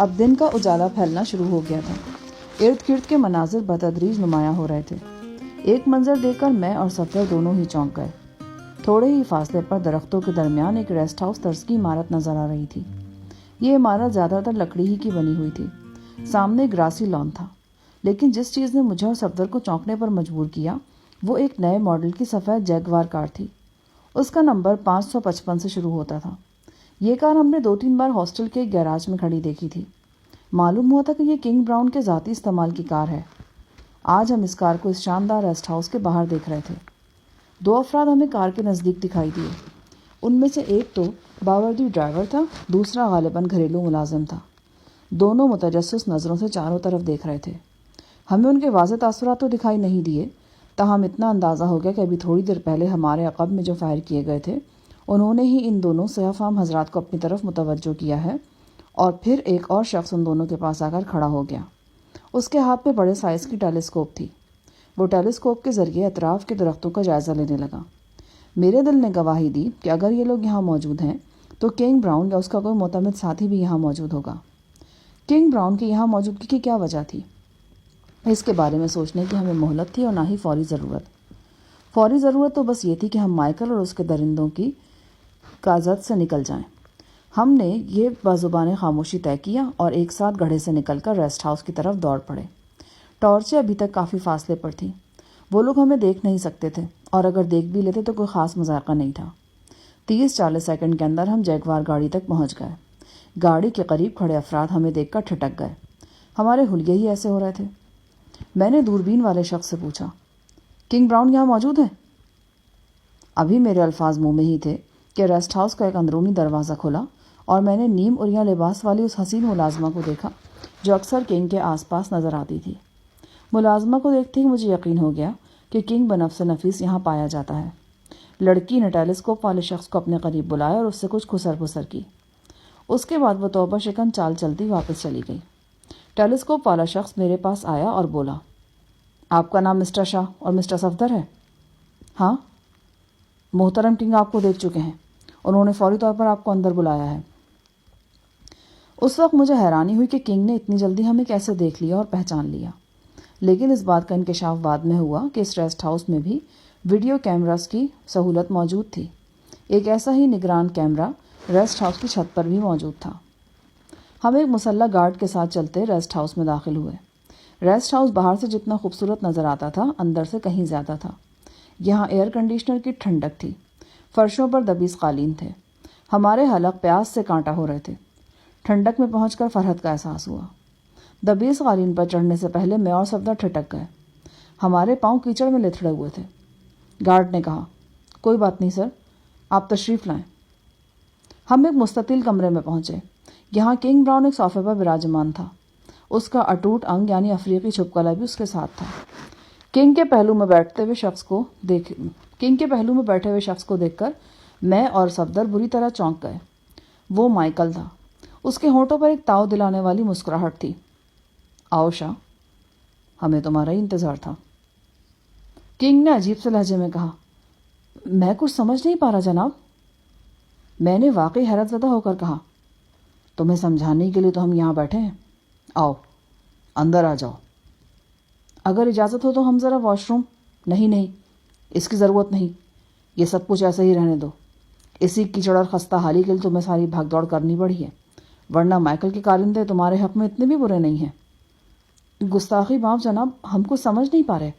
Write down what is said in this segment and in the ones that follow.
اب دن کا اجالا پھیلنا شروع ہو گیا تھا۔ ارد گرد کے مناظر بتدریج نمایاں ہو رہے تھے۔ ایک منظر دیکھ کر میں اور صفدر دونوں ہی چونک گئے۔ تھوڑے ہی فاصلے پر درختوں کے درمیان ایک ریسٹ ہاؤس طرز کی عمارت نظر آ رہی تھی۔ یہ عمارت زیادہ تر لکڑی ہی کی بنی ہوئی تھی۔ سامنے گراسی لان تھا، لیکن جس چیز نے مجھے اور صفدر کو چونکنے پر مجبور کیا وہ ایک نئے ماڈل کی سفید جیگوار کار تھی۔ اس کا نمبر 555 سے شروع ہوتا تھا۔ یہ کار ہم نے 2-3 بار ہاسٹل کے ایک گیراج میں کھڑی دیکھی تھی۔ معلوم ہوا تھا کہ یہ کنگ براؤن کے ذاتی استعمال کی کار ہے۔ آج ہم اس کار کو اس شاندار ریسٹ ہاؤس کے باہر دیکھ رہے تھے۔ 2 افراد ہمیں کار کے نزدیک دکھائی دیے۔ ان میں سے ایک تو باوردی ڈرائیور تھا، دوسرا غالباً گھریلو ملازم تھا۔ دونوں متجسس نظروں سے چاروں طرف دیکھ رہے تھے۔ ہمیں ان کے واضح تاثرات تو دکھائی نہیں دیے، تاہم اتنا اندازہ ہو گیا کہ ابھی تھوڑی دیر پہلے ہمارے عقب میں جو فائر کیے گئے تھے انہوں نے ہی ان دونوں سیاہ فام حضرات کو اپنی طرف متوجہ کیا ہے، اور پھر ایک اور شخص ان دونوں کے پاس آ کر کھڑا ہو گیا۔ اس کے ہاتھ میں بڑے سائز کی ٹیلیسکوپ تھی۔ وہ ٹیلیسکوپ کے ذریعے اطراف کے درختوں کا جائزہ لینے لگا۔ میرے دل نے گواہی دی کہ اگر یہ لوگ یہاں موجود ہیں تو کنگ براؤن یا اس کا کوئی معتمد ساتھی بھی یہاں موجود ہوگا۔ کنگ براؤن کی یہاں موجودگی کی کیا وجہ تھی؟ اس کے بارے میں سوچنے کی ہمیں مہلت تھی اور نہ ہی فوری ضرورت۔ فوری ضرورت تو بس یہ تھی کہ ہم مائیکل اور اس کے درندوں کی کازت سے نکل جائیں۔ ہم نے یہ بازوبان خاموشی طے کیا اور ایک ساتھ گڑھے سے نکل کر ریسٹ ہاؤس کی طرف دوڑ پڑے۔ ٹارچیں ابھی تک کافی فاصلے پر تھیں۔ وہ لوگ ہمیں دیکھ نہیں سکتے تھے، اور اگر دیکھ بھی لیتے تو کوئی خاص مذائقہ نہیں تھا۔ 30-40 سیکنڈ کے اندر ہم جیگوار گاڑی تک پہنچ گئے۔ گاڑی کے قریب کھڑے افراد ہمیں دیکھ کر ٹھٹک گئے۔ ہمارے حلیے ہی ایسے ہو رہے تھے۔ میں نے دوربین والے شخص سے پوچھا، کنگ براؤن یہاں موجود ہے؟ ابھی میرے الفاظ منہ میں ہی تھے کہ ریسٹ ہاؤس کا ایک اندرونی دروازہ کھلا اور میں نے نیم اریاں لباس والی اس حسین ملازمہ کو دیکھا جو اکثر کنگ کے آس پاس نظر آتی تھی۔ ملازمہ کو دیکھتے ہی مجھے یقین ہو گیا کہ کنگ بنفس نفیس یہاں پایا جاتا ہے۔ لڑکی نے ٹیلیسکوپ والے شخص کو اپنے قریب بلایا اور اس سے کچھ خسر پسر کی۔ اس کے بعد وہ توبہ شکن چال چلتی واپس چلی گئی۔ ٹیلیسکوپ والا شخص میرے پاس آیا اور بولا، آپ کا نام مسٹر شاہ اور مسٹر صفدر ہے؟ ہاں، محترم کنگ آپ کو دیکھ چکے ہیں، انہوں نے فوری طور پر آپ کو اندر بلایا ہے۔ اس وقت مجھے حیرانی ہوئی کہ کنگ نے اتنی جلدی ہمیں کیسے دیکھ لیا اور پہچان لیا، لیکن اس بات کا انکشاف بعد میں ہوا کہ اس ریسٹ ہاؤس میں بھی ویڈیو کیمراز کی سہولت موجود تھی۔ ایک ایسا ہی نگران کیمرہ ریسٹ ہاؤس کی چھت پر بھی موجود تھا۔ ہم ایک مسلح گارڈ کے ساتھ چلتے ریسٹ ہاؤس میں داخل ہوئے۔ ریسٹ ہاؤس باہر سے جتنا خوبصورت نظر آتا تھا اندر سے کہیں زیادہ تھا۔ یہاں ایئر کنڈیشنر کی ٹھنڈک تھی، فرشوں پر دبیز قالین تھے۔ ہمارے حلق پیاس سے کانٹا ہو رہے تھے۔ ٹھنڈک میں پہنچ کر فرحت کا احساس ہوا۔ دبیز قالین پر چڑھنے سے پہلے میں اور صفدر ٹھٹک گئے۔ ہمارے پاؤں کیچڑ میں لتھڑے ہوئے تھے۔ گارڈ نے کہا، کوئی بات نہیں سر، آپ تشریف لائیں۔ ہم ایک مستطیل کمرے میں پہنچے۔ یہاں کنگ براؤن ایک صوفے پر براجمان تھا۔ اس کا اٹوٹ انگ یعنی افریقی چھپکلا بھی اس کے ساتھ تھا۔ کنگ کے پہلو میں بیٹھے ہوئے شخص کو دیکھ کر میں اور صفدر بری طرح چونک گئے۔ وہ مائیکل تھا۔ اس کے ہونٹوں پر ایک تاؤ دلانے والی مسکراہٹ تھی۔ آؤ شاہ، ہمیں تمہارا ہی انتظار تھا، کنگ نے عجیب سے لہجے میں کہا۔ میں کچھ سمجھ نہیں پا رہا جناب۔ میں نے واقعی حیرت زدہ ہو کر کہا، تمہیں سمجھانے کے لیے تو ہم یہاں بیٹھے ہیں، آؤ اندر آ جاؤ۔ اگر اجازت ہو تو ہم ذرا واش روم۔ نہیں، اس کی ضرورت نہیں، یہ سب کچھ ایسے ہی رہنے دو۔ اسی کیچڑ اور خستہ حالی کے لیے تمہیں ساری بھاگ دوڑ کرنی پڑی ہے، ورنہ مائیکل کے کارندے تمہارے حق میں اتنے بھی برے نہیں ہیں۔ گستاخی معاف جناب، ہم کچھ سمجھ نہیں پا رہے۔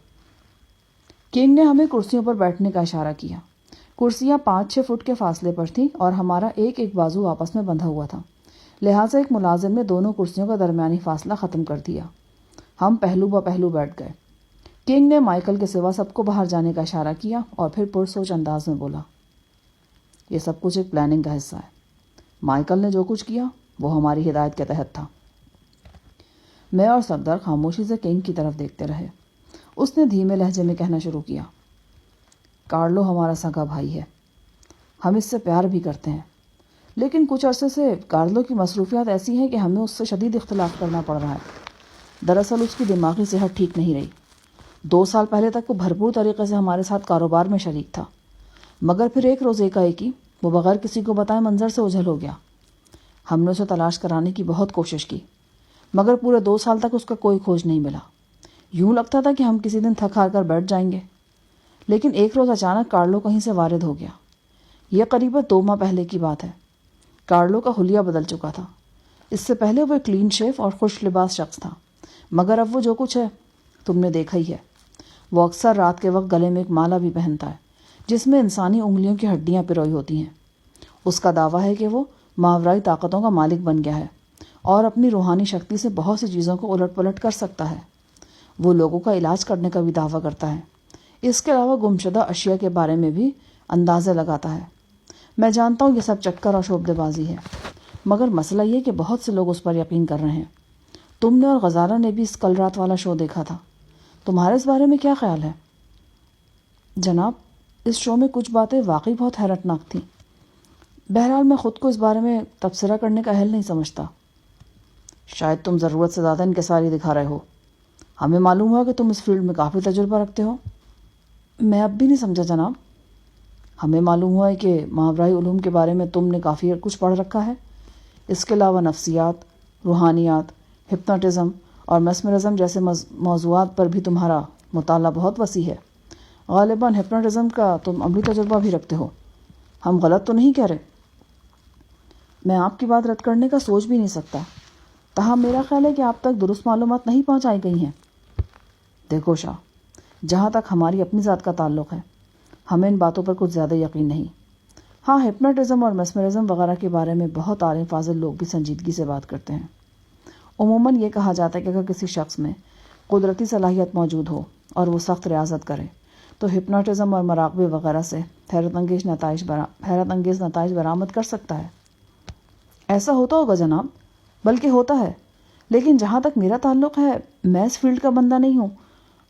کنگ نے ہمیں کرسیوں پر بیٹھنے کا اشارہ کیا۔ کرسیاں 5-6 فٹ کے فاصلے پر تھیں اور ہمارا ایک بازو آپس میں بندھا ہوا تھا، لہٰذا ایک ملازم نے دونوں کرسیوں کا درمیانی فاصلہ ختم کر دیا۔ ہم پہلو بہ پہلو بیٹھ گئے۔ کنگ نے مائیکل کے سوا سب کو باہر جانے کا اشارہ کیا اور پھر پرسوچ انداز میں بولا، یہ سب کچھ ایک پلاننگ کا حصہ ہے۔ مائیکل نے جو کچھ کیا وہ ہماری ہدایت کے تحت تھا۔ میں اور صفدر خاموشی سے کنگ کی طرف دیکھتے رہے۔ اس نے دھیمے لہجے میں کہنا شروع کیا، کارلو ہمارا سگا بھائی ہے، ہم اس سے پیار بھی کرتے ہیں، لیکن کچھ عرصے سے کارلو کی مصروفیات ایسی ہیں کہ ہمیں اس سے شدید اختلاف کرنا پڑ رہا ہے۔ دراصل اس کی دماغی صحت ٹھیک نہیں رہی۔ 2 سال پہلے تک وہ بھرپور طریقے سے ہمارے ساتھ کاروبار میں شریک تھا، مگر پھر ایک روز ایک ہی وہ بغیر کسی کو بتائے منظر سے اوجھل ہو گیا۔ ہم نے اسے تلاش کرانے کی بہت کوشش کی مگر پورے 2 سال تک اس کا کوئی کھوج نہیں ملا۔ یوں لگتا تھا کہ ہم کسی دن تھک ہار کر بیٹھ جائیں گے، لیکن ایک روز اچانک کارلو کہیں سے وارد ہو گیا۔ یہ قریباً 2 ماہ پہلے کی بات ہے۔ کارلو کا حلیہ بدل چکا تھا۔ اس سے پہلے وہ ایک کلین شیف اور خوش لباس شخص تھا، مگر اب وہ جو کچھ ہے تم نے دیکھا ہی ہے۔ وہ اکثر رات کے وقت گلے میں ایک مالا بھی پہنتا ہے جس میں انسانی انگلیوں کی ہڈیاں پروئی ہوتی ہیں۔ اس کا دعویٰ ہے کہ وہ ماورائی طاقتوں کا مالک بن گیا ہے اور اپنی روحانی شکتی سے بہت سی چیزوں کو الٹ پلٹ کر سکتا ہے۔ وہ لوگوں کا علاج کرنے کا بھی دعویٰ کرتا ہے۔ اس کے علاوہ گمشدہ اشیاء کے بارے میں بھی اندازے لگاتا ہے۔ میں جانتا ہوں یہ سب چکر اور شعبدے بازی ہے، مگر مسئلہ یہ کہ بہت سے لوگ اس پر یقین کر رہے ہیں۔ تم نے اور غزالہ نے بھی اس کل رات والا شو دیکھا تھا۔ تمہارے اس بارے میں کیا خیال ہے؟ جناب، اس شو میں کچھ باتیں واقعی بہت حیرت ناک تھیں۔ بہرحال میں خود کو اس بارے میں تبصرہ کرنے کا اہل نہیں سمجھتا۔ شاید تم ضرورت سے زیادہ انکساری دکھا رہے ہو۔ ہمیں معلوم ہوا کہ تم اس فیلڈ میں کافی تجربہ رکھتے ہو۔ میں اب بھی نہیں سمجھا جناب۔ ہمیں معلوم ہوا ہے کہ ماورائی علوم کے بارے میں تم نے کافی کچھ پڑھ رکھا ہے۔ اس کے علاوہ نفسیات، روحانیات، ہپنوٹزم اور میسمرزم جیسے موضوعات پر بھی تمہارا مطالعہ بہت وسیع ہے۔ غالباً ہپنوٹزم کا تم عملی تجربہ بھی رکھتے ہو۔ ہم غلط تو نہیں کہہ رہے؟ میں آپ کی بات رد کرنے کا سوچ بھی نہیں سکتا، تاہم میرا خیال ہے کہ آپ تک درست معلومات نہیں پہنچائی گئی ہیں۔ دیکھو شاہ، جہاں تک ہماری اپنی ذات کا تعلق ہے، ہمیں ان باتوں پر کچھ زیادہ یقین نہیں۔ ہاں، ہپنوٹزم اور میسمرزم وغیرہ کے بارے میں بہت عالم فاضل لوگ بھی سنجیدگی سے بات کرتے ہیں۔ عموماً یہ کہا جاتا ہے کہ اگر کسی شخص میں قدرتی صلاحیت موجود ہو اور وہ سخت ریاضت کرے تو ہپنوٹزم اور مراقبے وغیرہ سے حیرت انگیز نتائج برآمد کر سکتا ہے۔ ایسا ہوتا ہوگا جناب، بلکہ ہوتا ہے، لیکن جہاں تک میرا تعلق ہے میں اس فیلڈ کا بندہ نہیں ہوں،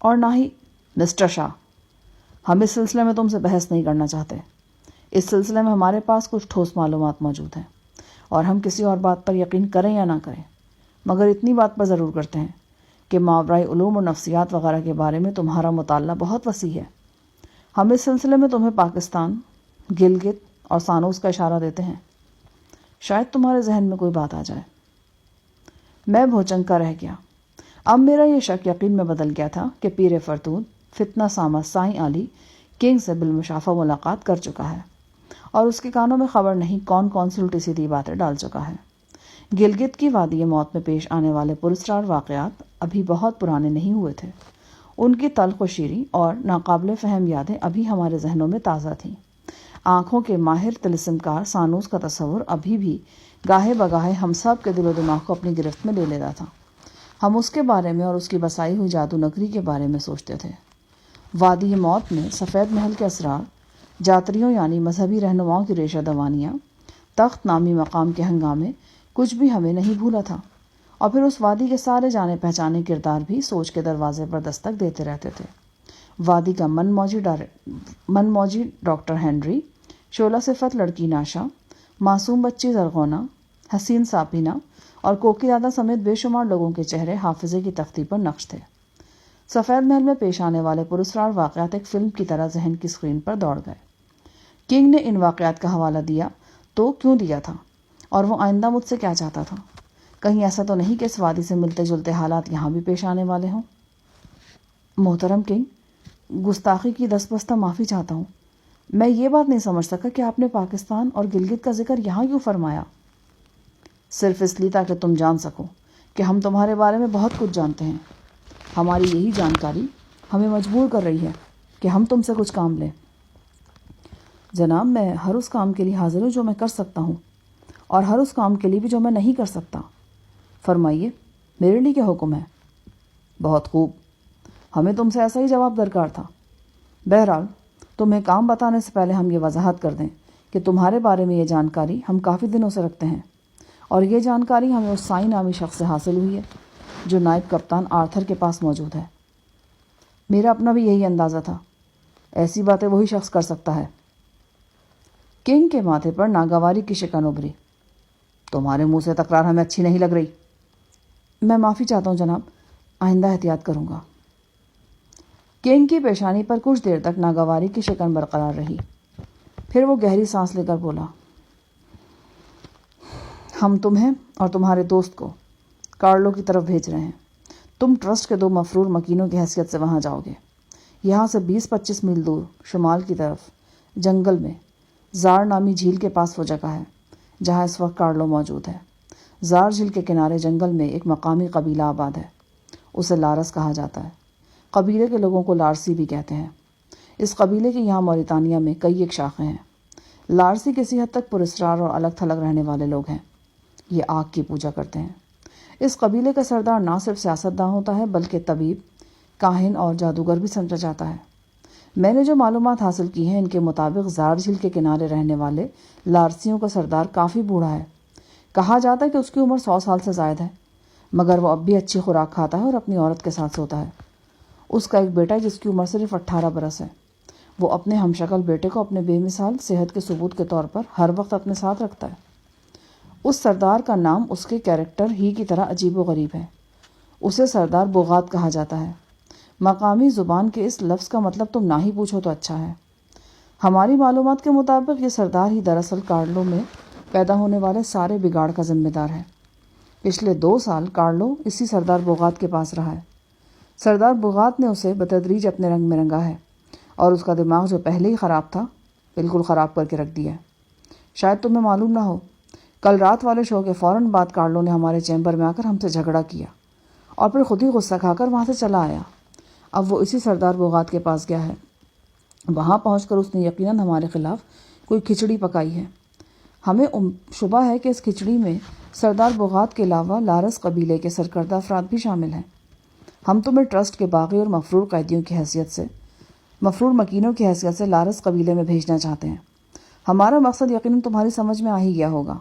اور نہ ہی مسٹر شاہ۔ ہم اس سلسلے میں تم سے بحث نہیں کرنا چاہتے۔ اس سلسلے میں ہمارے پاس کچھ ٹھوس معلومات موجود ہیں، اور ہم کسی اور بات پر یقین کریں یا نہ کریں، مگر اتنی بات پر ضرور کرتے ہیں کہ ماورائی علوم اور نفسیات وغیرہ کے بارے میں تمہارا مطالعہ بہت وسیع ہے۔ ہم اس سلسلے میں تمہیں پاکستان، گلگت اور سانوس کا اشارہ دیتے ہیں۔ شاید تمہارے ذہن میں کوئی بات آ جائے۔ میں بھوچنکا رہ گیا۔ اب میرا یہ شک یقین میں بدل گیا تھا کہ پیر فرتود فتنہ سامہ سائیں علی کنگ سے بالمشافہ ملاقات کر چکا ہے، اور اس کے کانوں میں خبر نہیں کون کون سی الٹی سیدھی باتیں ڈال چکا ہے۔ گلگت کی وادی موت میں پیش آنے والے پراسرار واقعات ابھی بہت پرانے نہیں ہوئے تھے۔ ان کی تلخ و شیریں اور ناقابل فہم یادیں ابھی ہمارے ذہنوں میں تازہ تھیں۔ آنکھوں کے ماہر طلسمکار سانوس کا تصور ابھی بھی گاہے بگاہے ہم سب کے دل و دماغ کو اپنی گرفت میں لے لیتا تھا۔ ہم اس کے بارے میں اور اس کی بسائی ہوئی جادو نگری کے بارے میں سوچتے تھے۔ وادی موت میں سفید محل کے اسرار، جاتریوں یعنی مذہبی رہنماؤں کی ریشہ دوانیاں، تخت نامی مقام کے ہنگامے، کچھ بھی ہمیں نہیں بھولا تھا، اور پھر اس وادی کے سارے جانے پہچانے کردار بھی سوچ کے دروازے پر دستک دیتے رہتے تھے۔ وادی کا من موجی ڈاکٹر ہنری، شعلہ صفت لڑکی ناشا، معصوم بچی زرغونہ، حسین ساپینہ اور کوکی دادا سمیت بے شمار لوگوں کے چہرے حافظے کی تختی پر نقش تھے۔ سفید محل میں پیش آنے والے پراسرار واقعات ایک فلم کی طرح ذہن کی اسکرین پر دوڑ گئے۔ کنگ نے ان واقعات کا حوالہ دیا تو کیوں دیا تھا، اور وہ آئندہ مجھ سے کیا چاہتا تھا؟ کہیں ایسا تو نہیں کہ اس وادی سے ملتے جلتے حالات یہاں بھی پیش آنے والے ہوں؟ محترم کنگ، گستاخی کی دستبستہ معافی چاہتا ہوں۔ میں یہ بات نہیں سمجھ سکا کہ آپ نے پاکستان اور گلگت کا ذکر یہاں کیوں فرمایا۔ صرف اس لیے تاکہ تم جان سکو کہ ہم تمہارے بارے میں بہت کچھ جانتے ہیں۔ ہماری یہی جانکاری ہمیں مجبور کر رہی ہے کہ ہم تم سے کچھ کام لیں۔ جناب، میں ہر اس کام کے لیے حاضر ہوں جو میں کر سکتا ہوں، اور ہر اس کام کے لیے بھی جو میں نہیں کر سکتا۔ فرمائیے، میرے لیے کیا حکم ہے؟ بہت خوب، ہمیں تم سے ایسا ہی جواب درکار تھا۔ بہرحال تمہیں کام بتانے سے پہلے ہم یہ وضاحت کر دیں کہ تمہارے بارے میں یہ جانکاری ہم کافی دنوں سے رکھتے ہیں، اور یہ جانکاری ہمیں اس سائیں نامی شخص سے حاصل ہوئی ہے جو نائب کپتان آرتھر کے پاس موجود ہے۔ میرا اپنا بھی یہی اندازہ تھا، ایسی باتیں وہی شخص کر سکتا ہے۔ کنگ کے ماتھے پر ناگواری کی شکن ابھری۔ تمہارے منہ سے تکرار ہمیں اچھی نہیں لگ رہی۔ میں معافی چاہتا ہوں جناب، آئندہ احتیاط کروں گا۔ کنگ کی پیشانی پر کچھ دیر تک ناگواری کی شکن برقرار رہی، پھر وہ گہری سانس لے کر بولا، ہم تمہیں اور تمہارے دوست کو کارلو کی طرف بھیج رہے ہیں۔ تم ٹرسٹ کے 2 مفرور مکینوں کی حیثیت سے وہاں جاؤ گے۔ یہاں سے 20-25 میل دور شمال کی طرف جنگل میں زار نامی جھیل کے پاس وہ جگہ ہے جہاں اس وقت کارلو موجود ہے۔ زار جھیل کے کنارے جنگل میں ایک مقامی قبیلہ آباد ہے، اسے لارس کہا جاتا ہے۔ قبیلے کے لوگوں کو لارسی بھی کہتے ہیں۔ اس قبیلے کے یہاں موریتانیہ میں کئی ایک شاخیں ہیں۔ لارسی کسی حد تک پراسرار اور الگ تھلگ رہنے والے لوگ ہیں۔ یہ آگ کی پوجا کرتے ہیں۔ اس قبیلے کا سردار نہ صرف سیاستداں ہوتا ہے بلکہ طبیب، کاہن اور جادوگر بھی سمجھا جاتا ہے۔ میں نے جو معلومات حاصل کی ہیں ان کے مطابق زار جھیل کے کنارے رہنے والے لارسیوں کا سردار کافی بوڑھا ہے۔ کہا جاتا ہے کہ اس کی عمر 100 سال سے زائد ہے، مگر وہ اب بھی اچھی خوراک کھاتا ہے اور اپنی عورت کے ساتھ سوتا ہے۔ اس کا ایک بیٹا ہے جس کی عمر صرف 18 برس ہے۔ وہ اپنے ہم شکل بیٹے کو اپنے بے مثال صحت کے ثبوت کے طور پر ہر وقت اپنے ساتھ رکھتا ہے۔ اس سردار کا نام اس کے کیریکٹر ہی کی طرح عجیب و غریب ہے۔ اسے سردار بوغات کہا جاتا ہے۔ مقامی زبان کے اس لفظ کا مطلب تم نہ ہی پوچھو تو اچھا ہے۔ ہماری معلومات کے مطابق یہ سردار ہی دراصل کارلو میں پیدا ہونے والے سارے بگاڑ کا ذمہ دار ہے۔ پچھلے 2 سال کارلو اسی سردار بوغات کے پاس رہا ہے۔ سردار بوغات نے اسے بتدریج اپنے رنگ میں رنگا ہے اور اس کا دماغ جو پہلے ہی خراب تھا بالکل خراب کر کے رکھ دیا ہے۔ شاید تمہیں معلوم نہ ہو، کل رات والے شو کے فوراً بعد کارلو نے ہمارے چیمبر میں آ کر ہم سے جھگڑا کیا اور پھر خود ہی غصہ کھا کر وہاں سے چلا آیا۔ اب وہ اسی سردار بوغات کے پاس گیا ہے۔ وہاں پہنچ کر اس نے یقیناً ہمارے خلاف کوئی کھچڑی پکائی ہے۔ ہمیں شبہ ہے کہ اس کھچڑی میں سردار بوغات کے علاوہ لارس قبیلے کے سرکردہ افراد بھی شامل ہیں۔ ہم تمہیں ٹرسٹ کے باغی اور مفرور قیدیوں کی حیثیت سے، مفرور مکینوں کی حیثیت سے لارس قبیلے میں بھیجنا چاہتے ہیں۔ ہمارا مقصد یقیناً تمہاری سمجھ میں آ ہی گیا ہوگا۔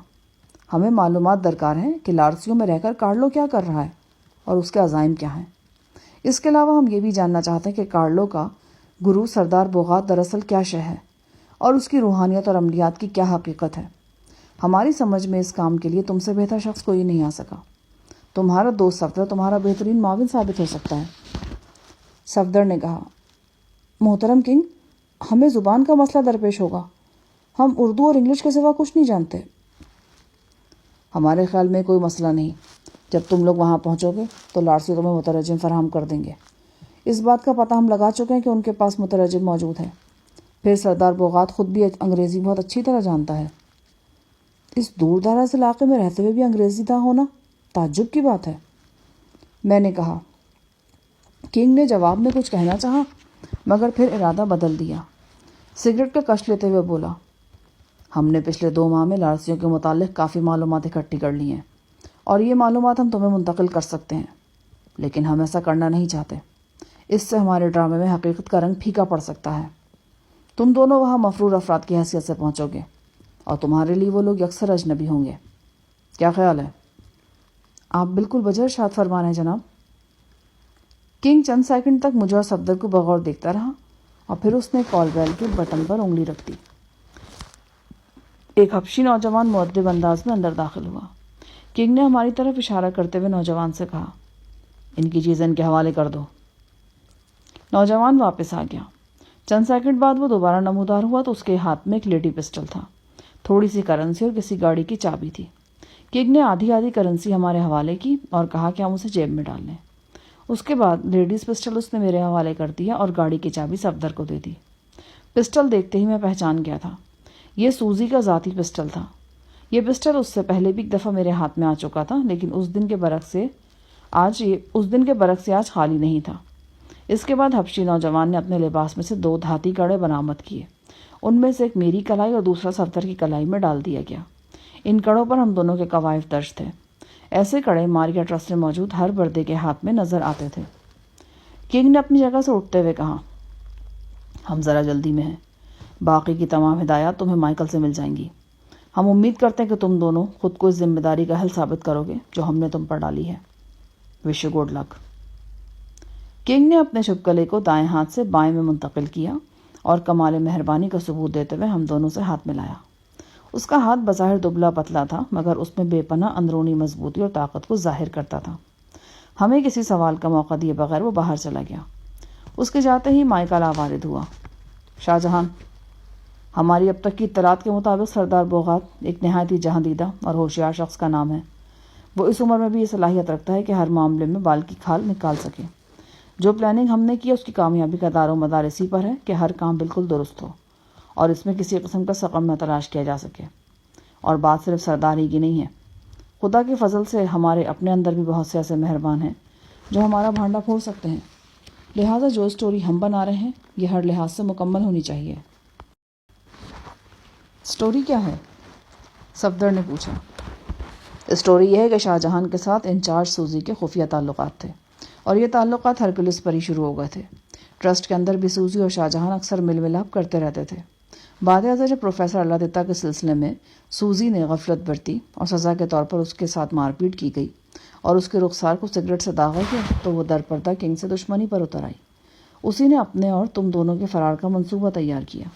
ہمیں معلومات درکار ہیں کہ لارسیوں میں رہ کر کارلو کیا کر رہا ہے اور اس کے عزائم کیا ہیں۔ اس کے علاوہ ہم یہ بھی جاننا چاہتے ہیں کہ کارلو کا گرو سردار بوغات دراصل کیا شے ہے اور اس کی روحانیت اور عملیات کی کیا حقیقت ہے۔ ہماری سمجھ میں اس کام کے لیے تم سے بہتر شخص کوئی نہیں آ سکا۔ تمہارا دوست صفدر تمہارا بہترین معاون ثابت ہو سکتا ہے۔ صفدر نے کہا، محترم کنگ، ہمیں زبان کا مسئلہ درپیش ہوگا۔ ہم اردو اور انگلش کے سوا کچھ نہیں جانتے۔ ہمارے خیال میں کوئی مسئلہ نہیں۔ جب تم لوگ وہاں پہنچو گے تو لارسی تمہیں مترجم فراہم کر دیں گے۔ اس بات کا پتہ ہم لگا چکے ہیں کہ ان کے پاس مترجم موجود ہے۔ پھر سردار بوغات خود بھی انگریزی بہت اچھی طرح جانتا ہے۔ اس دور دراز علاقے میں رہتے ہوئے بھی انگریزی نہ ہونا تعجب کی بات ہے، میں نے کہا۔ کنگ نے جواب میں کچھ کہنا چاہا مگر پھر ارادہ بدل دیا۔ سگریٹ کا کش لیتے ہوئے بولا، ہم نے پچھلے 2 ماہ میں لارسیوں کے متعلق کافی معلومات اکٹھی کر لی ہیں اور یہ معلومات ہم تمہیں منتقل کر سکتے ہیں، لیکن ہم ایسا کرنا نہیں چاہتے۔ اس سے ہمارے ڈرامے میں حقیقت کا رنگ پھیکا پڑ سکتا ہے۔ تم دونوں وہاں مفرور افراد کی حیثیت سے پہنچو گے اور تمہارے لیے وہ لوگ اکثر اجنبی ہوں گے۔ کیا خیال ہے؟ آپ بالکل بجے ارشاد فرمان ہیں جناب۔ کنگ چند سیکنڈ تک مجھے اور صفدر کو بغور دیکھتا رہا اور پھر اس نے کال بیل کے بٹن پر انگلی رکھ دی۔ ایک حبشی نوجوان مؤدب انداز میں اندر داخل ہوا۔ کنگ نے ہماری طرف اشارہ کرتے ہوئے نوجوان سے کہا، ان کی چیزیں ان کے حوالے کر دو۔ نوجوان واپس آ گیا۔ چند سیکنڈ بعد وہ دوبارہ نمودار ہوا تو اس کے ہاتھ میں ایک لیڈی پسٹل تھا، تھوڑی سی کرنسی اور کسی گاڑی کی چابی تھی۔ کنگ نے آدھی آدھی کرنسی ہمارے حوالے کی اور کہا کہ ہم اسے جیب میں ڈال لیں۔ اس کے بعد لیڈیز پسٹل اس نے میرے حوالے کر دیا اور گاڑی کی چابی صفدر کو دے دی۔ پسٹل دیکھتے ہی میں پہچان گیا تھا، یہ سوزی کا ذاتی پسٹل تھا۔ یہ پسٹل اس سے پہلے بھی ایک دفعہ میرے ہاتھ میں آ چکا تھا، لیکن اس دن کے برعکس آج خالی نہیں تھا۔ اس کے بعد حبشی نوجوان نے اپنے لباس میں سے 2 دھاتی کڑے برآمد کیے۔ ان میں سے ایک میری کلائی اور دوسرا صفدر کی کلائی میں ڈال دیا گیا۔ ان کڑوں پر ہم دونوں کے قوائف درج تھے۔ ایسے کڑے ماریا ٹرسٹ میں موجود ہر بردے کے ہاتھ میں نظر آتے تھے۔ کنگ نے اپنی جگہ سے اٹھتے ہوئے کہا، ہم ذرا جلدی میں ہیں، باقی کی تمام ہدایات تمہیں مائیکل سے مل جائیں گی۔ ہم امید کرتے ہیں کہ تم دونوں خود کو اس ذمہ داری کا اہل ثابت کرو گے جو ہم نے تم پر ڈالی ہے۔ Wish you good luck. King نے اپنے چھپکلے کو دائیں ہاتھ سے بائیں میں منتقل کیا اور کمال مہربانی کا ثبوت دیتے ہوئے ہم دونوں سے ہاتھ ملایا۔ اس کا ہاتھ بظاہر دبلا پتلا تھا مگر اس میں بے پناہ اندرونی مضبوطی اور طاقت کو ظاہر کرتا تھا۔ ہمیں کسی سوال کا موقع دیے بغیر وہ باہر چلا گیا۔ اس کے جاتے ہی مائیکل وارد ہوا۔ شاہ جہان، ہماری اب تک کی اطلاعات کے مطابق سردار بوغات ایک نہایت ہی جہاں دیدہ اور ہوشیار شخص کا نام ہے۔ وہ اس عمر میں بھی یہ صلاحیت رکھتا ہے کہ ہر معاملے میں بال کی کھال نکال سکے۔ جو پلاننگ ہم نے کی اس کی کامیابی کا دار و مدار اسی پر ہے کہ ہر کام بالکل درست ہو اور اس میں کسی قسم کا سقم نہ تلاش کیا جا سکے۔ اور بات صرف سردار ہی کی نہیں ہے، خدا کے فضل سے ہمارے اپنے اندر بھی بہت سے ایسے مہربان ہیں جو ہمارا بھانڈا پھوڑ سکتے ہیں، لہٰذا جو اسٹوری ہم بنا رہے ہیں یہ ہر لحاظ سے مکمل ہونی چاہیے۔ اسٹوری کیا ہے؟ صفدر نے پوچھا۔ اسٹوری یہ ہے کہ شاہ جہان کے ساتھ انچارج سوزی کے خفیہ تعلقات تھے، اور یہ تعلقات ہرکلس پر ہی شروع ہو گئے تھے۔ ٹرسٹ کے اندر بھی سوزی اور شاہ جہان اکثر مل ملاپ کرتے رہتے تھے۔ بعد ازاں جب پروفیسر اللہ دتا کے سلسلے میں سوزی نے غفلت برتی اور سزا کے طور پر اس کے ساتھ مار پیٹ کی گئی اور اس کے رخسار کو سگریٹ سے داغا گیا تو وہ در پردہ کنگ سے دشمنی پر اتر آئی۔ اسی نے اپنے اور تم دونوں کے فرار کا منصوبہ تیار کیا۔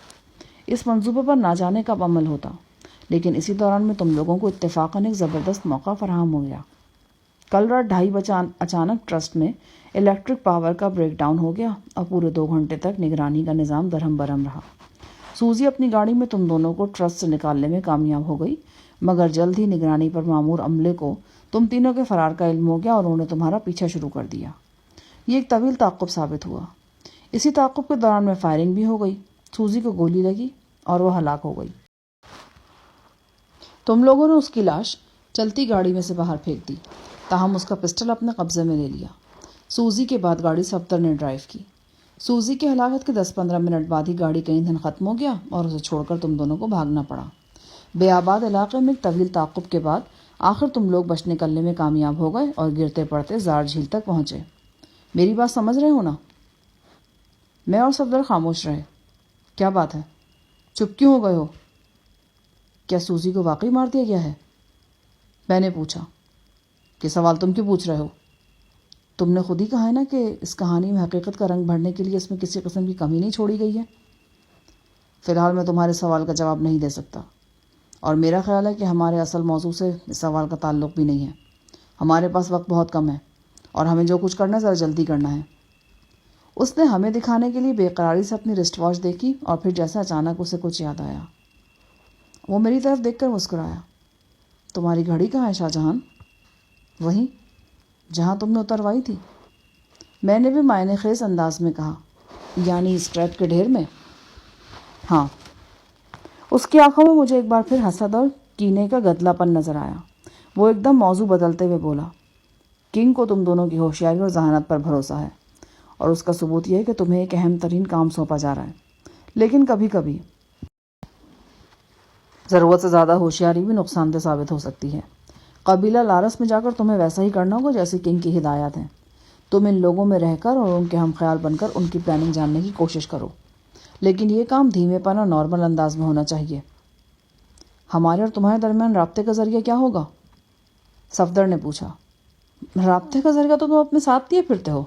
اس منصوبے پر نہ جانے کب عمل ہوتا، لیکن اسی دوران میں تم لوگوں کو اتفاقاً ایک زبردست موقع فراہم ہو گیا۔ کل رات 2:30 اچانک ٹرسٹ میں الیکٹرک پاور کا بریک ڈاؤن ہو گیا اور پورے 2 گھنٹے تک نگرانی کا نظام درہم برہم رہا۔ سوزی اپنی گاڑی میں تم دونوں کو ٹرسٹ سے نکالنے میں کامیاب ہو گئی، مگر جلد ہی نگرانی پر مامور عملے کو تم تینوں کے فرار کا علم ہو گیا اور انہوں نے تمہارا پیچھا شروع کر دیا۔ یہ ایک طویل تعاقب ثابت ہوا۔ اسی تعاقب کے دوران میں فائرنگ بھی ہو گئی، سوزی کو گولی لگی اور وہ ہلاک ہو گئی۔ تم لوگوں نے اس کی لاش چلتی گاڑی میں سے باہر پھینک دی، تاہم اس کا پسٹل اپنے قبضے میں لے لیا۔ سوزی کے بعد گاڑی صفدر نے ڈرائیو کی۔ سوزی کی ہلاکت کے 10-15 منٹ بعد ہی گاڑی کا ایندھن ختم ہو گیا اور اسے چھوڑ کر تم دونوں کو بھاگنا پڑا۔ بے آباد علاقے میں ایک طویل تعاقب کے بعد آخر تم لوگ بچ نکلنے میں کامیاب ہو گئے اور گرتے پڑتے زار جھیل تک پہنچے۔ میری بات سمجھ رہے ہو نا؟ میں اور صفدر خاموش رہے۔ کیا بات ہے؟ چپ کیوں ہو گئے ہو؟ کیا سوزی کو واقعی مار دیا گیا ہے؟ میں نے پوچھا۔ کہ سوال تم کیوں پوچھ رہے ہو؟ تم نے خود ہی کہا ہے نا کہ اس کہانی میں حقیقت کا رنگ بھرنے کے لیے اس میں کسی قسم کی کمی نہیں چھوڑی گئی ہے۔ فی الحال میں تمہارے سوال کا جواب نہیں دے سکتا، اور میرا خیال ہے کہ ہمارے اصل موضوع سے اس سوال کا تعلق بھی نہیں ہے۔ ہمارے پاس وقت بہت کم ہے اور ہمیں جو کچھ کرنا ہے ذرا جلدی کرنا ہے۔ اس نے ہمیں دکھانے کے لیے بے قراری سے اپنی رسٹ واچ دیکھی اور پھر جیسا اچانک اسے کچھ یاد آیا وہ میری طرف دیکھ کر مسکرایا۔ تمہاری گھڑی کہاں ہے شاہ جہان؟ وہیں جہاں تم نے اتروائی تھی، میں نے بھی معنی خیز انداز میں کہا۔ یعنی اسکریپ کے ڈھیر میں؟ ہاں۔ اس کی آنکھوں میں مجھے ایک بار پھر حسد اور کینے کا گدلا پن نظر آیا۔ وہ ایک دم موضوع بدلتے ہوئے بولا، کنگ کو تم دونوں کی ہوشیاری اور ذہانت پر بھروسہ ہے، اور اس کا ثبوت یہ ہے کہ تمہیں ایک اہم ترین کام سونپا جا رہا ہے، لیکن کبھی کبھی ضرورت سے زیادہ ہوشیاری بھی نقصان دہ ثابت ہو سکتی ہے۔ قبیلہ لارس میں جا کر تمہیں ویسا ہی کرنا ہوگا جیسے کنگ کی ہدایات ہیں۔ تم ان لوگوں میں رہ کر اور ان کے ہم خیال بن کر ان کی پلاننگ جاننے کی کوشش کرو، لیکن یہ کام دھیمے پن اور نارمل انداز میں ہونا چاہیے۔ ہمارے اور تمہارے درمیان رابطے کا ذریعہ کیا ہوگا؟ صفدر نے پوچھا۔ رابطے کا ذریعہ تو تم اپنے ساتھ لیے پھرتے ہو۔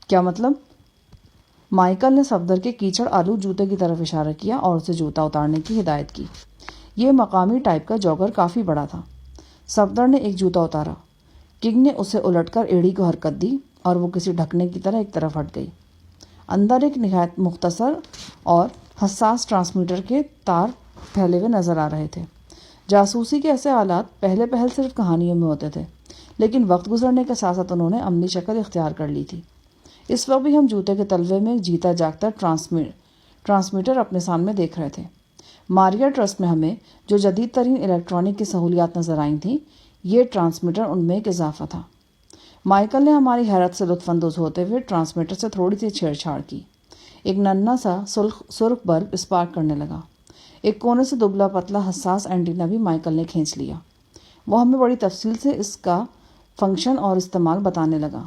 کیا مطلب؟ مائیکل نے صفدر کے کیچڑ آلو جوتے کی طرف اشارہ کیا اور اسے جوتا اتارنے کی ہدایت کی۔ یہ مقامی ٹائپ کا جوگر کافی بڑا تھا۔ صفدر نے ایک جوتا اتارا۔ کنگ نے اسے الٹ کر ایڑی کو حرکت دی اور وہ کسی ڈھکنے کی طرح ایک طرف ہٹ گئی۔ اندر ایک نہایت مختصر اور حساس ٹرانسمیٹر کے تار پھیلے ہوئے نظر آ رہے تھے۔ جاسوسی کے ایسے آلات پہلے صرف کہانیوں میں ہوتے تھے، لیکن وقت گزرنے کے ساتھ ساتھ انہوں نے عملی شکل اختیار کر لی تھی۔ اس وقت بھی ہم جوتے کے تلوے میں ایک جیتا جاگتا ٹرانسمیٹر اپنے سامنے دیکھ رہے تھے۔ ماریا ٹرسٹ میں ہمیں جو جدید ترین الیکٹرانک کی سہولیات نظر آئی تھیں، یہ ٹرانسمیٹر ان میں ایک اضافہ تھا۔ مائیکل نے ہماری حیرت سے لطف اندوز ہوتے ہوئے ٹرانسمیٹر سے تھوڑی سی چھیڑ چھاڑ کی۔ ایک ننھا سا سرخ بلب اسپارک کرنے لگا۔ ایک کونے سے دبلا پتلا حساس اینٹینا بھی مائیکل نے کھینچ لیا۔ وہ ہمیں بڑی تفصیل سے اس کا فنکشن اور استعمال بتانے لگا۔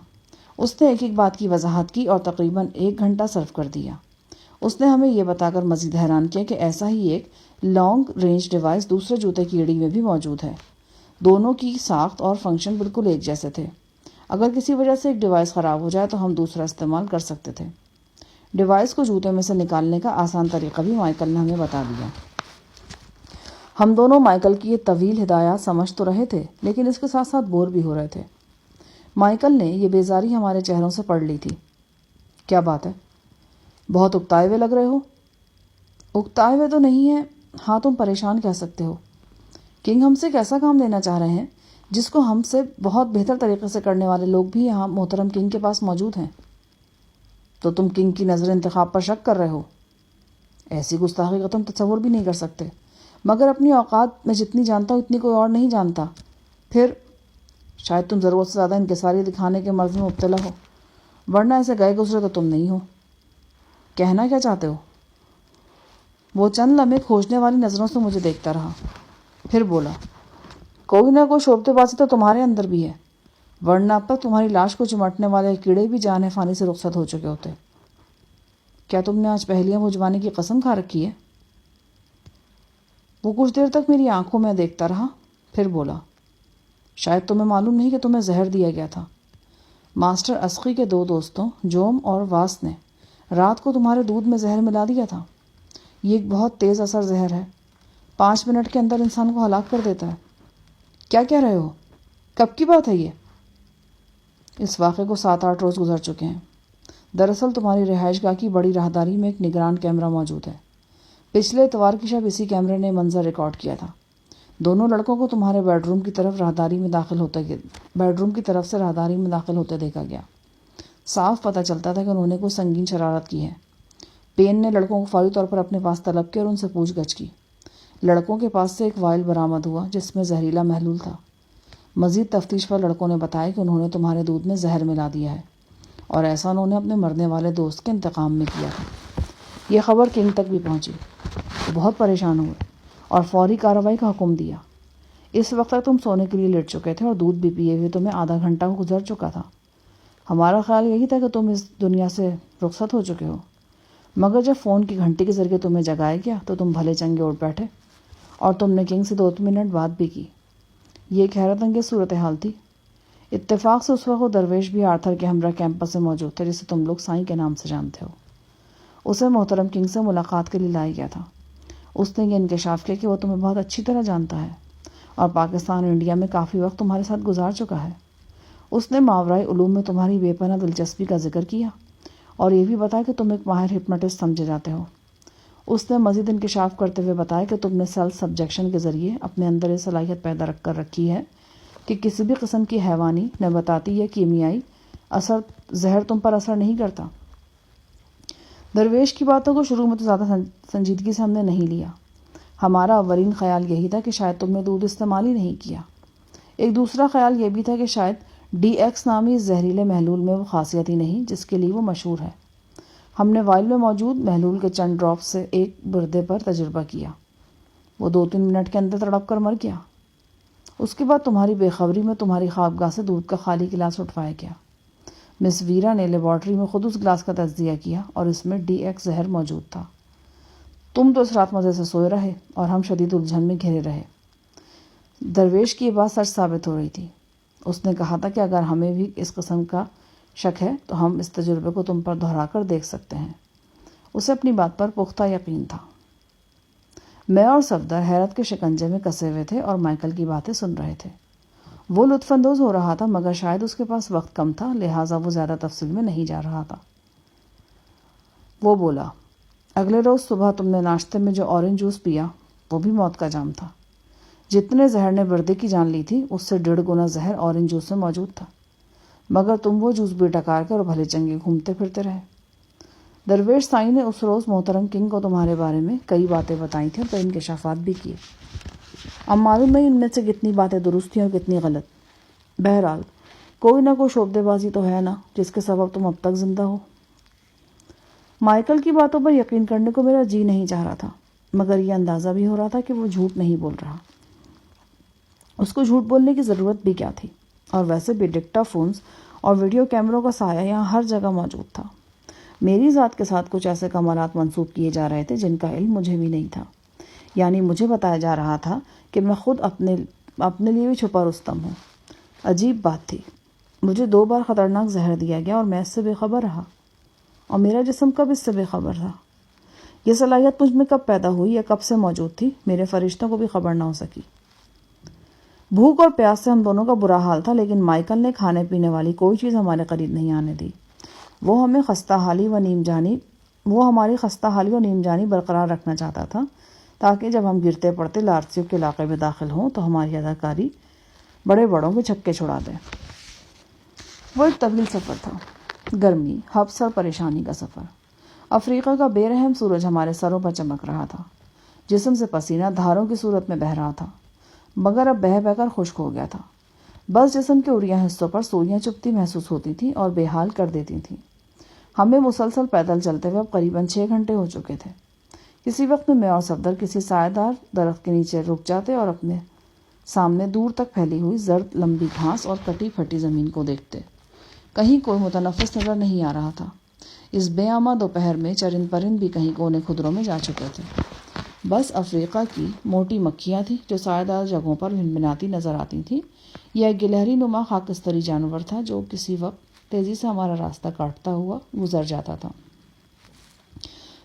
اس نے ایک ایک بات کی وضاحت کی اور تقریباً 1 گھنٹہ صرف کر دیا۔ اس نے ہمیں یہ بتا کر مزید حیران کیا کہ ایسا ہی ایک لانگ رینج ڈیوائس دوسرے جوتے کی ایڑی میں بھی موجود ہے۔ دونوں کی ساخت اور فنکشن بالکل ایک جیسے تھے۔ اگر کسی وجہ سے ایک ڈیوائس خراب ہو جائے تو ہم دوسرا استعمال کر سکتے تھے۔ ڈیوائس کو جوتے میں سے نکالنے کا آسان طریقہ بھی مائیکل نے ہمیں بتا دیا۔ ہم دونوں مائیکل کی یہ طویل ہدایات سمجھ تو رہے تھے، لیکن اس کے ساتھ ساتھ بور بھی ہو رہے تھے۔ مائیکل نے یہ بیزاری ہمارے چہروں سے پڑھ لی تھی۔ کیا بات ہے؟ بہت اکتائے ہوئے لگ رہے ہو۔ اکتائے ہوئے تو نہیں ہیں، ہاں تم پریشان کہہ سکتے ہو۔ کنگ ہم سے ایک ایسا کام لینا چاہ رہے ہیں جس کو ہم سے بہت بہتر طریقے سے کرنے والے لوگ بھی یہاں محترم کنگ کے پاس موجود ہیں۔ تو تم کنگ کی نظر انتخاب پر شک کر رہے ہو؟ ایسی گستاخی کا تم تصور بھی نہیں کر سکتے، مگر اپنی اوقات میں جتنی جانتا ہوں اتنی کوئی اور نہیں جانتا۔ پھر شاید تم ضرورت سے زیادہ انکساری دکھانے کے مرض میں مبتلا ہو، ورنہ ایسے گئے گزرے تو تم نہیں ہو۔ کہنا کیا چاہتے ہو؟ وہ چند لمحے کھوجنے والی نظروں سے مجھے دیکھتا رہا، پھر بولا، کوئی نہ کوئی شعبے بازی تو تمہارے اندر بھی ہے، ورنہ اب تک تمہاری لاش کو چمٹنے والے کیڑے بھی جان فانی سے رخصت ہو چکے ہوتے۔ کیا تم نے آج پہیلیاں بجھوانے کی قسم کھا رکھی ہے؟ وہ کچھ دیر تک میری آنکھوں میں دیکھتا رہا، پھر بولا، شاید تمہیں معلوم نہیں کہ تمہیں زہر دیا گیا تھا۔ ماسٹر اسقی کے 2 دوستوں جوم اور واس نے رات کو تمہارے دودھ میں زہر ملا دیا تھا۔ یہ ایک بہت تیز اثر زہر ہے، 5 منٹ کے اندر انسان کو ہلاک کر دیتا ہے۔ کیا کہہ رہے ہو؟ کب کی بات ہے یہ؟ اس واقعے کو 7-8 روز گزر چکے ہیں۔ دراصل تمہاری رہائش گاہ کی بڑی راہداری میں ایک نگران کیمرہ موجود ہے۔ پچھلے اتوار کی شب اسی کیمرے نے منظر ریکارڈ کیا تھا۔ دونوں لڑکوں کو تمہارے بیڈ روم کی طرف سے راہداری میں داخل ہوتے دیکھا گیا۔ صاف پتہ چلتا تھا کہ انہوں نے کوئی سنگین شرارت کی ہے۔ پین نے لڑکوں کو فوری طور پر اپنے پاس طلب کیا اور ان سے پوچھ گچھ کی۔ لڑکوں کے پاس سے ایک وائل برآمد ہوا جس میں زہریلا محلول تھا۔ مزید تفتیش پر لڑکوں نے بتایا کہ انہوں نے تمہارے دودھ میں زہر ملا دیا ہے، اور ایسا انہوں نے اپنے مرنے والے دوست کے انتقام میں کیا تھا۔ یہ خبر کنگ تک بھی پہنچی۔ وہ بہت پریشان ہوئے اور فوری کارروائی کا حکم دیا۔ اس وقت تک تم سونے کے لیے لیٹ چکے تھے اور دودھ بھی پیے ہوئے تمہیں آدھا گھنٹہ گزر چکا تھا۔ ہمارا خیال یہی تھا کہ تم اس دنیا سے رخصت ہو چکے ہو، مگر جب فون کی گھنٹی کے ذریعے تمہیں جگایا گیا تو تم بھلے چنگے اٹھ بیٹھے، اور تم نے کنگ سے 2 منٹ بات بھی کی۔ یہ ایک حیرت انگیز صورتحال تھی۔ اتفاق سے اس وقت وہ درویش بھی آرتھر کے ہمراہ کیمپس میں موجود تھا، جسے تم لوگ سائیں کے نام سے جانتے ہو۔ اسے محترم کنگ سے ملاقات کے لیے لایا گیا تھا۔ اس نے یہ انکشاف کیا کہ وہ تمہیں بہت اچھی طرح جانتا ہے اور پاکستان اور انڈیا میں کافی وقت تمہارے ساتھ گزار چکا ہے۔ اس نے ماورائے علوم میں تمہاری بے پناہ دلچسپی کا ذکر کیا اور یہ بھی بتایا کہ تم ایک ماہر ہپنوٹسٹ سمجھے جاتے ہو۔ اس نے مزید انکشاف کرتے ہوئے بتایا کہ تم نے سیلف سبجیکشن کے ذریعے اپنے اندر یہ صلاحیت پیدا کر رکھی ہے کہ کسی بھی قسم کی حیوانی، نباتاتی یا کیمیائی زہر تم پر اثر نہیں کرتا۔ درویش کی باتوں کو شروع میں تو زیادہ سنجیدگی سے ہم نے نہیں لیا۔ ہمارا اولین خیال یہی تھا کہ شاید تم نے دودھ استعمال ہی نہیں کیا۔ ایک دوسرا خیال یہ بھی تھا کہ شاید DX نامی اس زہریلے محلول میں وہ خاصیت ہی نہیں جس کے لیے وہ مشہور ہے۔ ہم نے وائل میں موجود محلول کے چند ڈراپ سے ایک گردے پر تجربہ کیا۔ وہ 2-3 منٹ کے اندر تڑپ کر مر گیا۔ اس کے بعد تمہاری بے خبری میں تمہاری خوابگاہ سے دودھ کا خالی گلاس اٹھوایا گیا۔ مس ویرا نے لیبارٹری میں خود اس گلاس کا تجزیہ کیا اور اس میں DX زہر موجود تھا۔ تم تو اس رات مزے سے سوئے رہے اور ہم شدید الجھن میں گھرے رہے۔ درویش کی یہ بات سچ ثابت ہو رہی تھی۔ اس نے کہا تھا کہ اگر ہمیں بھی اس قسم کا شک ہے تو ہم اس تجربے کو تم پر دہرا کر دیکھ سکتے ہیں۔ اسے اپنی بات پر پختہ یقین تھا۔ میں اور صفدر حیرت کے شکنجے میں کسے ہوئے تھے اور مائیکل کی باتیں سن رہے تھے۔ وہ لطف اندوز ہو رہا تھا، مگر شاید اس کے پاس وقت کم تھا، لہٰذا وہ زیادہ تفصیل میں نہیں جا رہا تھا۔ وہ بولا، اگلے روز صبح تم نے ناشتے میں جو اورنج جوس پیا وہ بھی موت کا جام تھا۔ جتنے زہر نے بردے کی جان لی تھی اس سے 1.5 گنا زہر اورنج جوس میں موجود تھا، مگر تم وہ جوس بھی ٹکار کر بھلے چنگے گھومتے پھرتے رہے۔ درویش سائی نے اس روز محترم کنگ کو تمہارے بارے میں کئی باتیں بتائی تھیں اور کئی انکشافات بھی کیے۔ اب معلوم نہیں ان میں سے کتنی باتیں درست تھیں اور کتنی غلط۔ بہرحال کوئی نہ کوئی شعبے بازی تو ہے نا جس کے سبب تم اب تک زندہ ہو۔ مائیکل کی باتوں پر یقین کرنے کو میرا جی نہیں چاہ رہا تھا، مگر یہ اندازہ بھی ہو رہا تھا کہ وہ جھوٹ نہیں بول رہا۔ اس کو جھوٹ بولنے کی ضرورت بھی کیا تھی؟ اور ویسے بھی ڈکٹا فونز اور ویڈیو کیمروں کا سایہ یہاں ہر جگہ موجود تھا۔ میری ذات کے ساتھ کچھ ایسے کمالات منسوب کیے جا رہے تھے جن کا علم مجھے بھی نہیں تھا، یعنی مجھے بتایا جا رہا تھا کہ میں خود اپنے لیے بھی چھپا رستم ہوں۔ عجیب بات تھی، مجھے 2 بار خطرناک زہر دیا گیا اور میں اس سے بے خبر رہا، اور میرا جسم کب اس سے بے خبر تھا؟ یہ صلاحیت مجھ میں کب پیدا ہوئی یا کب سے موجود تھی؟ میرے فرشتوں کو بھی خبر نہ ہو سکی۔ بھوک اور پیاس سے ہم دونوں کا برا حال تھا، لیکن مائیکل نے کھانے پینے والی کوئی چیز ہمارے قریب نہیں آنے دی۔ وہ ہمیں خستہ حالی و نیم جانی وہ ہماری خستہ حالی اور نیم جانی برقرار رکھنا چاہتا تھا تاکہ جب ہم گرتے پڑتے لارسیو کے علاقے میں داخل ہوں تو ہماری اداکاری بڑے بڑوں کے چھکے چھڑا دیں۔ وہ ایک طویل سفر تھا، گرمی، حبس اور پریشانی کا سفر۔ افریقہ کا بے رحم سورج ہمارے سروں پر چمک رہا تھا، جسم سے پسینہ دھاروں کی صورت میں بہہ رہا تھا، مگر اب بہہ بہہ کر خشک ہو گیا تھا۔ بس جسم کے اڑیا حصوں پر سوئیاں چبھتی محسوس ہوتی تھیں اور بے حال کر دیتی تھیں۔ ہمیں مسلسل پیدل چلتے ہوئے اب قریباً 6 گھنٹے ہو چکے تھے۔ کسی وقت میں اور صفدر کسی سایہ دار درخت کے نیچے رک جاتے اور اپنے سامنے دور تک پھیلی ہوئی زرد لمبی گھاس اور کٹی پھٹی زمین کو دیکھتے۔ کہیں کوئی متنفس نظر نہیں آ رہا تھا۔ اس بے آماں دوپہر میں چرند پرند بھی کہیں کونے خدروں میں جا چکے تھے۔ بس افریقہ کی موٹی مکھیاں تھیں جو سایہ دار جگہوں پر بھنبھناتی نظر آتی تھیں۔ یہ ایک گلہری نما خاکستری جانور تھا جو کسی وقت تیزی سے ہمارا راستہ کاٹتا ہوا گزر جاتا تھا۔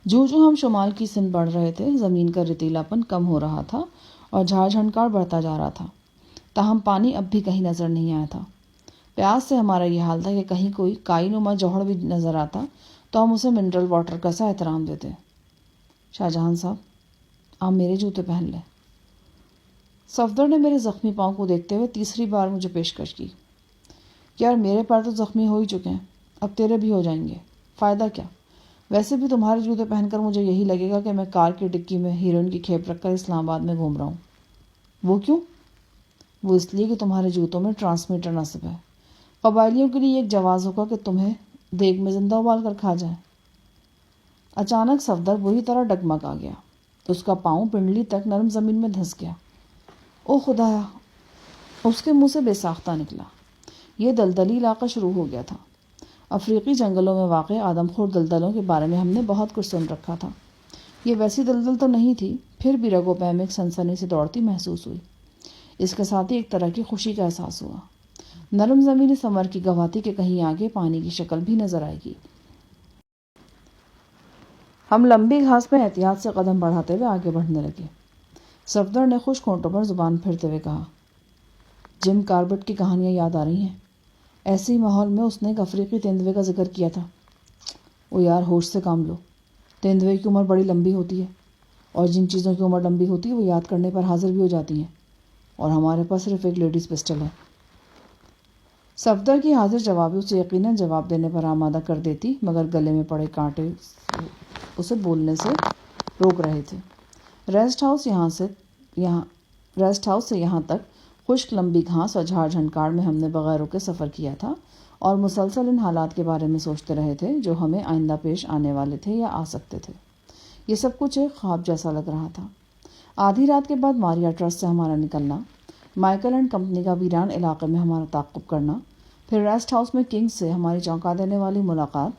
جو ہم شمال کی سمت بڑھ رہے تھے، زمین کا رتیلا پن کم ہو رہا تھا اور جھاڑ جھنکار بڑھتا جا رہا تھا، تاہم پانی اب بھی کہیں نظر نہیں آیا تھا۔ پیاس سے ہمارا یہ حال تھا کہ کہیں کوئی کائی نما جوہر بھی نظر آتا تو ہم اسے منرل واٹر کا سا احترام دیتے۔ شاہ جہاں صاحب، آپ میرے جوتے پہن لیں۔ صفدر نے میرے زخمی پاؤں کو دیکھتے ہوئے تیسری بار مجھے پیشکش کی۔ یار میرے پیر تو زخمی ہو ہی چکے ہیں، اب تیرے بھی ہو جائیں گے، فائدہ کیا؟ ویسے بھی تمہارے جوتے پہن کر مجھے یہی لگے گا کہ میں کار کی ڈکی میں ہیروئن کی کھیپ رکھ کر اسلام آباد میں گھوم رہا ہوں۔ وہ کیوں؟ وہ اس لیے کہ تمہارے جوتوں میں ٹرانسمیٹر نصب ہے۔ قبائلیوں کے لیے ایک جواز ہوگا کہ تمہیں دیگ میں زندہ ابال کر کھا جائیں۔ اچانک صفدر بری طرح ڈگمگا گیا۔ اس کا پاؤں پنڈلی تک نرم زمین میں دھنس گیا۔ او خدایا! اس کے منہ سے بے ساختہ نکلا۔ یہ دلدلی علاقہ شروع ہو گیا تھا۔ افریقی جنگلوں میں واقع آدم خور دلدلوں کے بارے میں ہم نے بہت کچھ سن رکھا تھا۔ یہ ویسی دلدل تو نہیں تھی، پھر بھی رگوں پہ میں ایک سنسنی سے دوڑتی محسوس ہوئی۔ اس کے ساتھ ہی ایک طرح کی خوشی کا احساس ہوا۔ نرم زمینی ثمر کی گواہ تھی کہ کہیں آگے پانی کی شکل بھی نظر آئے گی۔ ہم لمبی گھاس میں احتیاط سے قدم بڑھاتے ہوئے آگے بڑھنے لگے۔ صفدر نے خشک ہونٹوں پر زبان پھیرتے ہوئے کہا، جم کاربٹ کی کہانیاں یاد آ رہی ہیں۔ ایسے ماحول میں اس نے ایک افریقی تیندوے کا ذکر کیا تھا۔ او یار، ہوش سے کام لو، تیندوے کی عمر بڑی لمبی ہوتی ہے، اور جن چیزوں کی عمر لمبی ہوتی ہے وہ یاد کرنے پر حاضر بھی ہو جاتی ہیں، اور ہمارے پاس صرف ایک لیڈیز پسٹل ہے۔ صفدر کی حاضر جوابی اسے یقیناً جواب دینے پر آمادہ کر دیتی، مگر گلے میں پڑے کانٹے اسے بولنے سے روک رہے تھے۔ ریسٹ ہاؤس سے یہاں تک خشک لمبی گھاس اور جھاڑ جھنکاڑ میں ہم نے بغیر رکے سفر کیا تھا اور مسلسل ان حالات کے بارے میں سوچتے رہے تھے جو ہمیں آئندہ پیش آنے والے تھے یا آ سکتے تھے۔ یہ سب کچھ ایک خواب جیسا لگ رہا تھا۔ آدھی رات کے بعد ماریا ٹرسٹ سے ہمارا نکلنا، مائیکل اینڈ کمپنی کا ویران علاقے میں ہمارا تعاقب کرنا، پھر ریسٹ ہاؤس میں کنگ سے ہماری چونکا دینے والی ملاقات،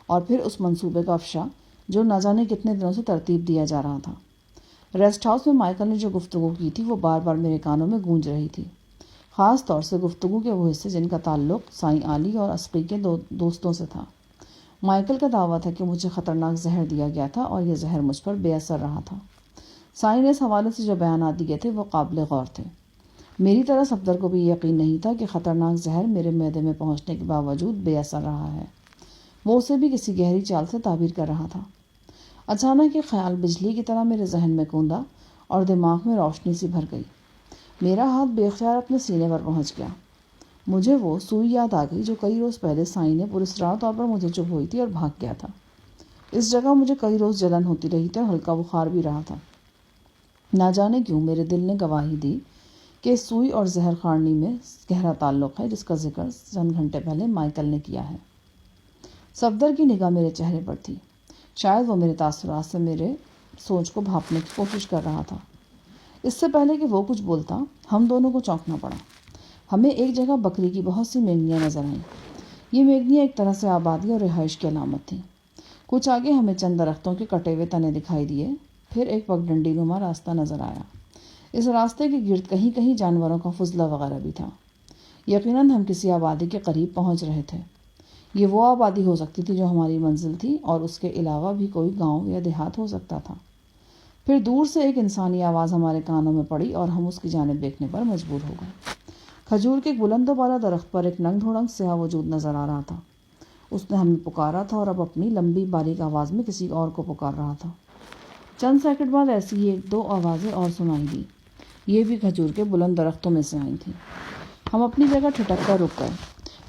اور پھر اس منصوبے کا افشا جو نہ جانے کتنے دنوں سے ترتیب دیا جا رہا تھا۔ ریسٹ ہاؤس میں مائیکل نے جو گفتگو کی تھی وہ بار بار میرے کانوں میں گونج رہی تھی، خاص طور سے گفتگو کے وہ حصے جن کا تعلق سائیں علی اور اسقی کے دوستوں سے تھا۔ مائیکل کا دعویٰ تھا کہ مجھے خطرناک زہر دیا گیا تھا اور یہ زہر مجھ پر بے اثر رہا تھا۔ سائیں نے اس حوالے سے جو بیانات دیے تھے وہ قابل غور تھے۔ میری طرح صفدر کو بھی یقین نہیں تھا کہ خطرناک زہر میرے معدے میں پہنچنے کے باوجود بے اثر رہا ہے۔ وہ اسے بھی کسی گہری چال سے تعبیر کر رہا تھا۔ اچانک ایک خیال بجلی کی طرح میرے ذہن میں کوندا اور دماغ میں روشنی سی بھر گئی۔ میرا ہاتھ بے اختیار اپنے سینے پر پہنچ گیا۔ مجھے وہ سوئی یاد آ گئی جو کئی روز پہلے سائیں نے پراسرار طور پر مجھے چبھ ہوئی تھی اور بھاگ گیا تھا۔ اس جگہ مجھے کئی روز جلن ہوتی رہی تھی اور ہلکا بخار بھی رہا تھا۔ نہ جانے کیوں میرے دل نے گواہی دی کہ سوئی اور زہر خارنی میں گہرا تعلق ہے جس کا ذکر چند گھنٹے پہلے مائیکل نے کیا ہے۔ صفدر کی نگاہ میرے چہرے پر تھی۔ شاید وہ میرے تاثرات سے میرے سوچ کو بھانپنے کی کوشش کر رہا تھا۔ اس سے پہلے کہ وہ کچھ بولتا ہم دونوں کو چونکنا پڑا۔ ہمیں ایک جگہ بکری کی بہت سی مینگنیاں نظر آئیں۔ یہ مینگنیاں ایک طرح سے آبادی اور رہائش کی علامت تھیں۔ کچھ آگے ہمیں چند درختوں کے کٹے ہوئے تنے دکھائی دیے، پھر ایک پگڈنڈی نما راستہ نظر آیا۔ اس راستے کے گرد کہیں کہیں جانوروں کا فضلہ وغیرہ بھی تھا۔ یقیناً ہم کسی آبادی کے قریب پہنچ رہے تھے۔ یہ وہ آبادی ہو سکتی تھی جو ہماری منزل تھی، اور اس کے علاوہ بھی کوئی گاؤں یا دیہات ہو سکتا تھا۔ پھر دور سے ایک انسانی آواز ہمارے کانوں میں پڑی اور ہم اس کی جانب دیکھنے پر مجبور ہو گئے۔ کھجور کے بلند و بالا درخت پر ایک ننگ دھڑنگ سیاہ وجود نظر آ رہا تھا۔ اس نے ہمیں پکارا تھا اور اب اپنی لمبی باریک آواز میں کسی اور کو پکار رہا تھا۔ چند سیکنڈ بعد ایسی ہی ایک دو آوازیں اور سنائی دی، یہ بھی کھجور کے بلند درختوں میں سے آئی تھیں۔ ہم اپنی جگہ ٹھٹک کر رک گئے۔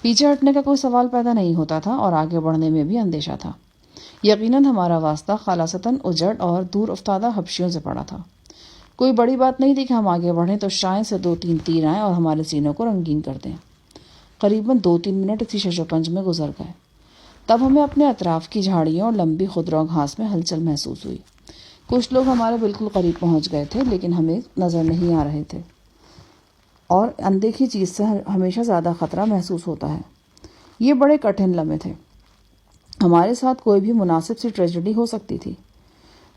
پیچھے ہٹنے کا کوئی سوال پیدا نہیں ہوتا تھا اور آگے بڑھنے میں بھی اندیشہ تھا۔ یقیناً ہمارا واسطہ خلاصتاً اجڑ اور دور افتادہ حبشیوں سے پڑا تھا۔ کوئی بڑی بات نہیں تھی کہ ہم آگے بڑھیں تو شائیں سے 2-3 تیر آئیں اور ہمارے سینوں کو رنگین کر دیں۔ قریباً 2-3 منٹ اسی ششوپنج میں گزر گئے۔ تب ہمیں اپنے اطراف کی جھاڑیوں اور لمبی خضرو گھاس میں ہلچل محسوس ہوئی۔ کچھ لوگ ہمارے بالکل قریب پہنچ گئے تھے لیکن ہمیں نظر نہیں آ رہے تھے، اور اندیکھی چیز سے ہمیشہ زیادہ خطرہ محسوس ہوتا ہے۔ یہ بڑے کٹھن لمحے تھے۔ ہمارے ساتھ کوئی بھی مناسب سی ٹریجڈی ہو سکتی تھی۔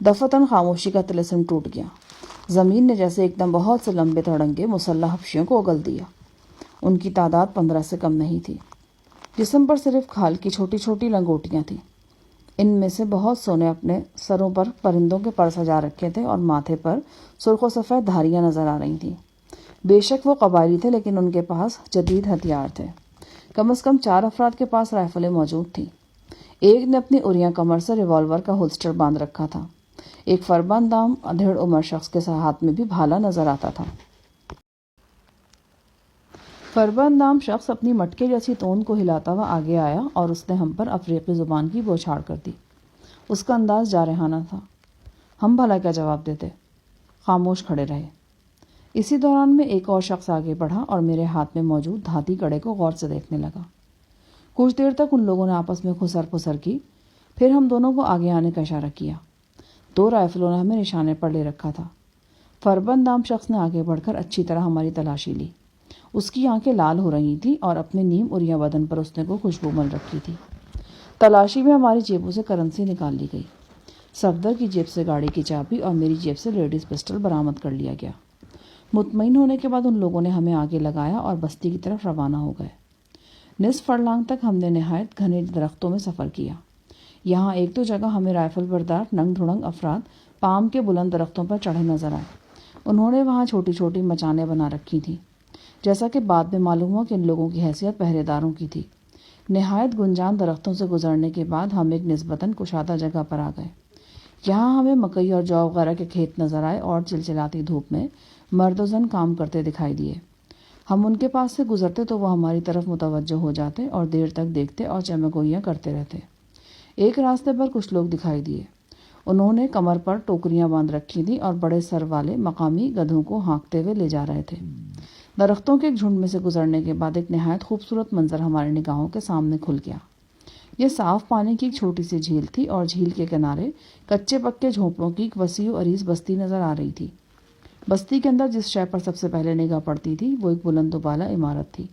دفتن خاموشی کا طلسم ٹوٹ گیا۔ زمین نے جیسے ایک دم بہت سے لمبے تڑنگے مسلح حبشیوں کو اگل دیا۔ ان کی تعداد 15 سے کم نہیں تھی۔ جسم پر صرف کھال کی چھوٹی چھوٹی لنگوٹیاں تھیں۔ ان میں سے بہت سو نے اپنے سروں پر پرندوں کے پر سجا رکھے تھے اور ماتھے پر سرخ و سفید دھاریاں نظر آ رہی تھیں۔ بے شک وہ قبائلی تھے لیکن ان کے پاس جدید ہتھیار تھے۔ کم از کم 4 افراد کے پاس رائفلیں موجود تھیں۔ ایک نے اپنی اریاں کمر سے ریوالور کا ہولسٹر باندھ رکھا تھا۔ ایک فرباندام ادھیڑ عمر شخص کے ہاتھ میں بھی بھالا نظر آتا تھا۔ فرباندام شخص اپنی مٹکے جیسی توند کو ہلاتا ہوا آگے آیا اور اس نے ہم پر افریقی زبان کی بوچھاڑ کر دی۔ اس کا انداز جارحانہ تھا۔ ہم بھلا کیا جواب دیتے؟ خاموش کھڑے رہے۔ اسی دوران میں ایک اور شخص آگے بڑھا اور میرے ہاتھ میں موجود دھاتی کڑے کو غور سے دیکھنے لگا۔ کچھ دیر تک ان لوگوں نے آپس میں خسر پسر کی، پھر ہم دونوں کو آگے آنے کا اشارہ کیا۔ 2 رائفلوں نے ہمیں نشانے پر لے رکھا تھا۔ فربندام شخص نے آگے بڑھ کر اچھی طرح ہماری تلاشی لی۔ اس کی آنکھیں لال ہو رہی تھیں اور اپنے نیم اریاں بدن پر اس نے کو خوشبو مل رکھی تھی۔ تلاشی میں ہماری جیبوں سے کرنسی نکال لی گئی۔ صفدر کی جیب سے گاڑی کی چابی اور میری جیب سے لیڈیز پسٹل برآمد کر لیا گیا۔ مطمئن ہونے کے بعد ان لوگوں نے ہمیں آگے لگایا اور بستی کی طرف روانہ ہو گئے۔ نصف فرلانگ تک ہم نے نہایت گھنے درختوں میں سفر کیا۔ یہاں ایک دو جگہ ہمیں رائفل بردار ننگ دھڑنگ افراد پام کے بلند درختوں پر چڑھے نظر آئے۔ انہوں نے وہاں چھوٹی چھوٹی مچانیں بنا رکھی تھیں، جیسا کہ بعد میں معلوم ہوا کہ ان لوگوں کی حیثیت پہرے داروں کی تھی۔ نہایت گنجان درختوں سے گزرنے کے بعد ہم ایک نسبتاً کشادہ جگہ پر آ گئے۔ یہاں ہمیں مکئی اور جو وغیرہ کے کھیت نظر آئے اور چلچلاتی دھوپ میں مرد و زن کام کرتے دکھائی دیے۔ ہم ان کے پاس سے گزرتے تو وہ ہماری طرف متوجہ ہو جاتے اور دیر تک دیکھتے اور چمگوئیاں کرتے رہتے۔ ایک راستے پر کچھ لوگ دکھائی دیے۔ انہوں نے کمر پر ٹوکریاں باندھ رکھی تھیں اور بڑے سر والے مقامی گدھوں کو ہانکتے ہوئے لے جا رہے تھے۔ درختوں کے ایک جھنڈ میں سے گزرنے کے بعد ایک نہایت خوبصورت منظر ہمارے نگاہوں کے سامنے کھل گیا۔ یہ صاف پانی کی ایک چھوٹی سی جھیل تھی اور جھیل کے کنارے کچے پکے جھونپڑوں کی ایک وسیع و عریض بستی نظر آ رہی تھی۔ بستی کے اندر جس شے پر سب سے پہلے نگاہ پڑتی تھی وہ ایک بلند و بالا عمارت تھی۔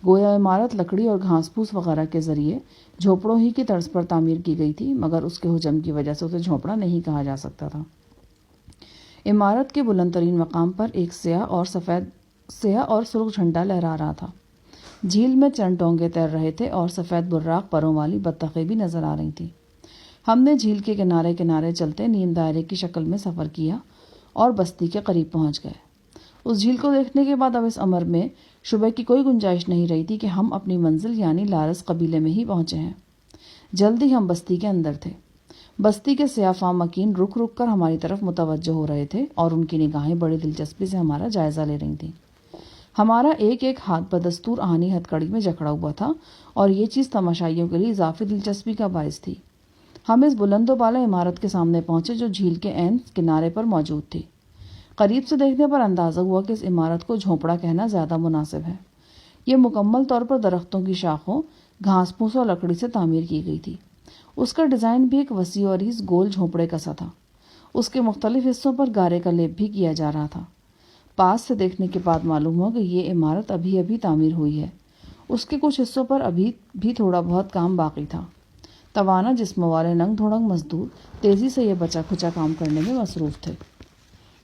گویا عمارت لکڑی اور گھاس پھوس وغیرہ کے ذریعے جھونپڑوں ہی کی طرز پر تعمیر کی گئی تھی، مگر اس کے حجم کی وجہ سے اسے جھونپڑا نہیں کہا جا سکتا تھا۔ عمارت کے بلند ترین مقام پر ایک سیاہ اور سرخ جھنڈا لہرا رہا تھا۔ جھیل میں چند ٹونگے تیر رہے تھے اور سفید براق پروں والی بطخیں بھی نظر آ رہی تھیں۔ ہم نے جھیل کے کنارے کنارے چلتے نیم دائرے کی شکل میں سفر کیا اور بستی کے قریب پہنچ گئے۔ اس جھیل کو دیکھنے کے بعد اب اس امر میں شبہ کی کوئی گنجائش نہیں رہی تھی کہ ہم اپنی منزل یعنی لارس قبیلے میں ہی پہنچے ہیں۔ جلد ہی ہم بستی کے اندر تھے۔ بستی کے سیاہ فام مکین رک رک کر ہماری طرف متوجہ ہو رہے تھے اور ان کی نگاہیں بڑی دلچسپی سے ہمارا جائزہ لے رہی تھیں۔ ہمارا ایک ایک ہاتھ بدستور آہنی ہتھ کڑی میں جکڑا ہوا تھا اور یہ چیز تماشائیوں کے لیے اضافی دلچسپی کا باعث تھی۔ ہم اس بلند و بالا عمارت کے سامنے پہنچے جو جھیل کے عین کنارے پر موجود تھی۔ قریب سے دیکھنے پر اندازہ ہوا کہ اس عمارت کو جھونپڑا کہنا زیادہ مناسب ہے۔ یہ مکمل طور پر درختوں کی شاخوں، گھاس پھوس اور لکڑی سے تعمیر کی گئی تھی۔ اس کا ڈیزائن بھی ایک وسیع و عریض گول جھونپڑے کا سا تھا۔ اس کے مختلف حصوں پر گارے کا لیپ بھی کیا جا رہا تھا۔ پاس سے دیکھنے کے بعد معلوم ہوا کہ یہ عمارت ابھی ابھی تعمیر ہوئی ہے۔ اس کے کچھ حصوں پر ابھی بھی تھوڑا بہت کام باقی تھا۔ توانا جسم والے ننگ دھڑنگ مزدور تیزی سے یہ بچا کھچا کام کرنے میں مصروف تھے۔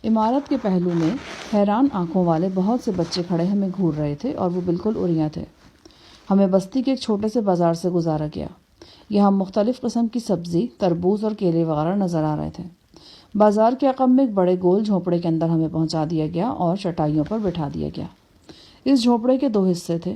عمارت کے پہلو میں حیران آنکھوں والے بہت سے بچے کھڑے ہمیں گھور رہے تھے اور وہ بالکل اریاں تھے۔ ہمیں بستی کے ایک چھوٹے سے بازار سے گزارا گیا۔ یہاں مختلف قسم کی سبزی، تربوز اور کیلے وغیرہ نظر آ رہے تھے۔ بازار کے عقب میں ایک بڑے گول جھونپڑے کے اندر ہمیں پہنچا دیا گیا اور چٹائیوں پر بٹھا دیا گیا۔ اس جھونپڑے کے 2 حصے تھے۔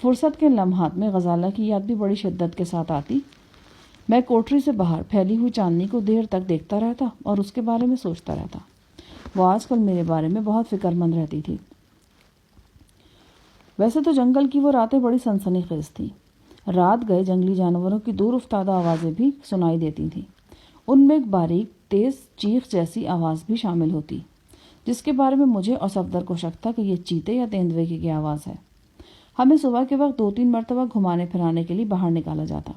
فرصت کے لمحات میں غزالہ کی یاد بھی بڑی شدت کے ساتھ آتی۔ میں کوٹری سے باہر پھیلی ہوئی چاندنی کو دیر تک دیکھتا رہتا اور اس کے بارے میں سوچتا رہتا۔ وہ آج کل میرے بارے میں بہت فکر مند رہتی تھی۔ ویسے تو جنگل کی وہ راتیں بڑی سنسنی خیز تھیں۔ رات گئے جنگلی جانوروں کی دور افتادہ آوازیں بھی سنائی دیتی تھیں۔ ان میں ایک باریک تیز چیخ جیسی آواز بھی شامل ہوتی، جس کے بارے میں مجھے اور صفدر کو شک تھا کہ یہ چیتے یا تیندوے کی آواز ہے۔ ہمیں صبح کے وقت 2-3 مرتبہ گھمانے پھرانے کے لیے باہر نکالا جاتا۔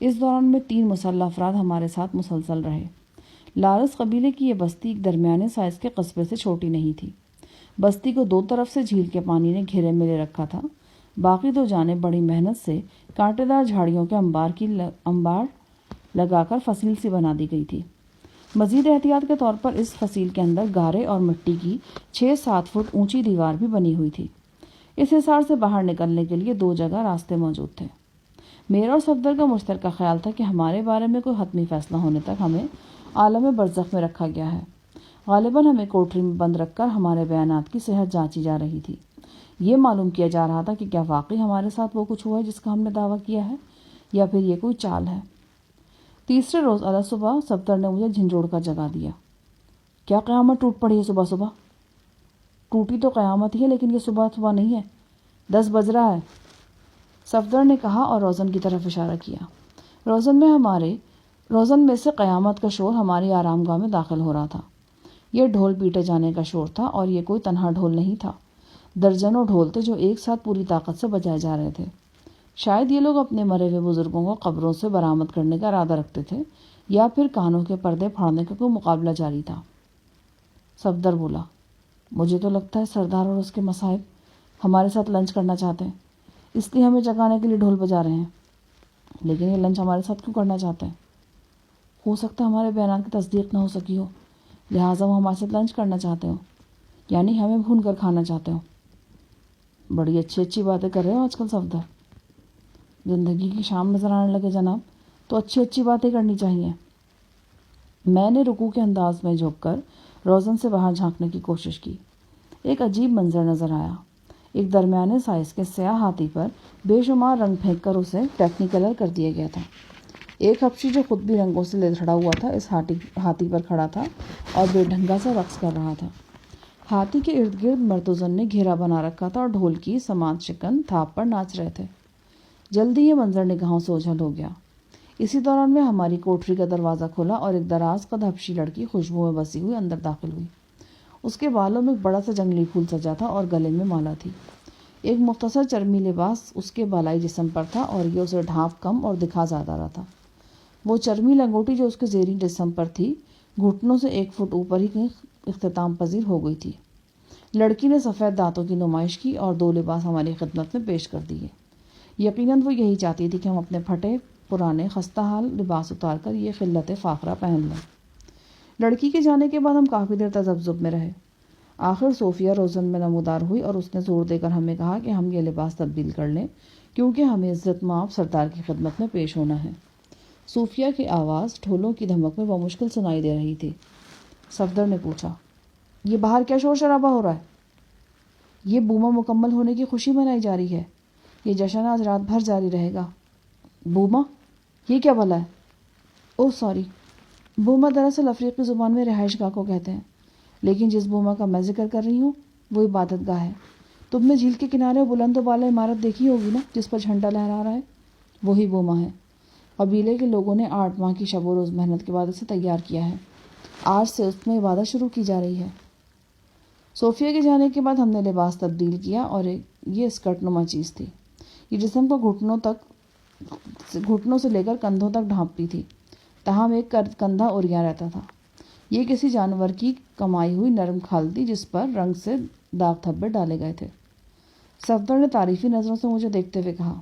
اس دوران میں 3 مسلح افراد ہمارے ساتھ مسلسل رہے۔ لارس قبیلے کی یہ بستی ایک درمیانے سائز کے قصبے سے چھوٹی نہیں تھی۔ بستی کو 2 طرف سے جھیل کے پانی نے گھیرے میں لے رکھا تھا۔ باقی 2 جانب بڑی محنت سے کانٹے دار جھاڑیوں کے انبار لگا کر فصیل سی بنا دی گئی تھی۔ مزید احتیاط کے طور پر اس فصیل کے اندر گارے اور مٹی کی 6-7 فٹ اونچی دیوار بھی بنی ہوئی تھی۔ اس حصار سے باہر نکلنے کے لیے 2 جگہ راستے موجود تھے۔ میرا اور صفدر کا مشترکہ خیال تھا کہ ہمارے بارے میں کوئی حتمی فیصلہ ہونے تک ہمیں عالم برزخ میں رکھا گیا ہے۔ غالباً ہمیں کوٹری میں بند رکھ کر ہمارے بیانات کی صحت جانچی جا رہی تھی۔ یہ معلوم کیا جا رہا تھا کہ کیا واقعی ہمارے ساتھ وہ کچھ ہوا ہے جس کا ہم نے دعویٰ کیا ہے، یا پھر یہ کوئی چال ہے۔ تیسرے روز الگ صبح صفدر نے مجھے جھنجھوڑ کر جگا دیا۔ کیا قیامت ٹوٹ پڑی ہے صبح صبح؟ ٹوٹی تو قیامت ہی ہے، لیکن یہ صبح صبح نہیں ہے، 10 بج رہا ہے، صفدر نے کہا اور روزن کی طرف اشارہ کیا۔ روزن میں سے قیامت کا شور ہماری آرام گاہ میں داخل ہو رہا تھا۔ یہ ڈھول پیٹے جانے کا شور تھا، اور یہ کوئی تنہا ڈھول نہیں تھا۔ درجنوں ڈھول تھے جو ایک ساتھ پوری طاقت سے بجائے جا رہے تھے۔ شاید یہ لوگ اپنے مرے ہوئے بزرگوں کو قبروں سے برآمد کرنے کا ارادہ رکھتے تھے، یا پھر کانوں کے پردے پھاڑنے کا کوئی مقابلہ جاری تھا۔ صفدر بولا، مجھے تو لگتا ہے سردار اور اس کے مصاحب ہمارے ساتھ لنچ کرنا چاہتے ہیں، اس لیے ہمیں جگانے کے لیے ڈھول بجا رہے ہیں۔ لیکن یہ لنچ ہمارے ساتھ کیوں کرنا چاہتے ہیں؟ ہو سکتا ہے ہمارے بیانات کی تصدیق نہ ہو سکی ہو، لہٰذا وہ ہمارے ساتھ لنچ کرنا چاہتے ہو، یعنی ہمیں بھون کر کھانا چاہتے ہو۔ بڑی اچھی باتیں کر رہے ہو آج کل صفدر۔ زندگی کی شام نظر آنے لگے جناب، تو اچھی باتیں کرنی چاہیے۔ میں نے رکوع کے انداز میں جھک کر روزن سے باہر جھانکنے کی کوشش کی۔ ایک عجیب منظر نظر آیا۔ ایک درمیانے سائز کے سیاہ ہاتھی پر بے شمار رنگ پھینک کر اسے ٹیکنیکلر کر دیا گیا تھا۔ ایک حبشی جو خود بھی رنگوں سے لتڑا ہوا تھا اس ہاتھی پر کھڑا تھا اور بے ڈھنگا سا رقص کر رہا تھا۔ ہاتھی کے ارد گرد مرتزن نے گھیرا بنا رکھا تھا اور ڈھول کی سماعت شکن تھاپ پر ناچ رہے تھے۔ جلدی یہ منظر نگاہوں سے اوجھل ہو گیا۔ اسی دوران میں ہماری کوٹری کا دروازہ کھلا اور ایک دراز قد حبشی لڑکی خوشبو میں بسی ہوئی اندر داخل ہوئی۔ اس کے بالوں میں ایک بڑا سا جنگلی پھول سجا تھا اور گلے میں مالا تھی۔ ایک مختصر چرمی لباس اس کے بالائی جسم پر تھا اور یہ اسے ڈھانپ کم اور دکھا زیادہ رہا تھا۔ وہ چرمی لنگوٹی جو اس کے زیریں جسم پر تھی گھٹنوں سے 1 فٹ اوپر ہی کہیں اختتام پذیر ہو گئی تھی۔ لڑکی نے سفید دانتوں کی نمائش کی اور 2 لباس ہماری خدمت میں پیش کر دیے۔ یقیناً وہ یہی چاہتی تھی کہ ہم اپنے پھٹے پرانے خستہ حال لباس اتار کر یہ خلت فاخرہ پہن لیں۔ لڑکی کے جانے کے بعد ہم کافی دیر تذبذب میں رہے۔ آخر صوفیہ روزن میں نمودار ہوئی اور اس نے زور دے کر ہمیں کہا کہ ہم یہ لباس تبدیل کر لیں، کیونکہ ہمیں عزت مآب سردار کی خدمت میں پیش ہونا ہے۔ صوفیہ کی آواز ڈھولوں کی دھمک میں بمشکل سنائی دے رہی تھی۔ صفدر نے پوچھا، یہ باہر کیا شور شرابہ ہو رہا ہے؟ یہ بوما مکمل ہونے کی خوشی منائی جا رہی ہے۔ یہ جشن آج رات بھر جاری رہے گا۔ بوما؟ یہ کیا بھلا ہے؟ اوہ سوری، بوما دراصل افریقی زبان میں رہائش گاہ کو کہتے ہیں، لیکن جس بوما کا میں ذکر کر رہی ہوں وہ عبادت گاہ ہے۔ تم نے جھیل کے کنارے بلند و بالا عمارت دیکھی ہوگی نا جس پر جھنڈا لہرا رہا ہے؟ وہی بوما ہے۔ قبیلے کے لوگوں نے 8 ماہ کی شب و روز محنت کے بعد اسے تیار کیا ہے۔ آج سے اس میں عبادت شروع کی جا رہی ہے۔ صوفیہ کے جانے کے بعد ہم نے لباس تبدیل کیا اور یہ اسکرٹ نما چیز تھی۔ یہ جسم کو گھٹنوں سے لے کر کندھوں تک ڈھانپتی تھی، تاہم ایک کندھا اوریا رہتا تھا۔ یہ کسی جانور کی کمائی ہوئی نرم کھال تھی جس پر رنگ سے داغ دھبے ڈالے گئے تھے۔ صفدر نے تعریفی نظروں سے مجھے دیکھتے ہوئے کہا،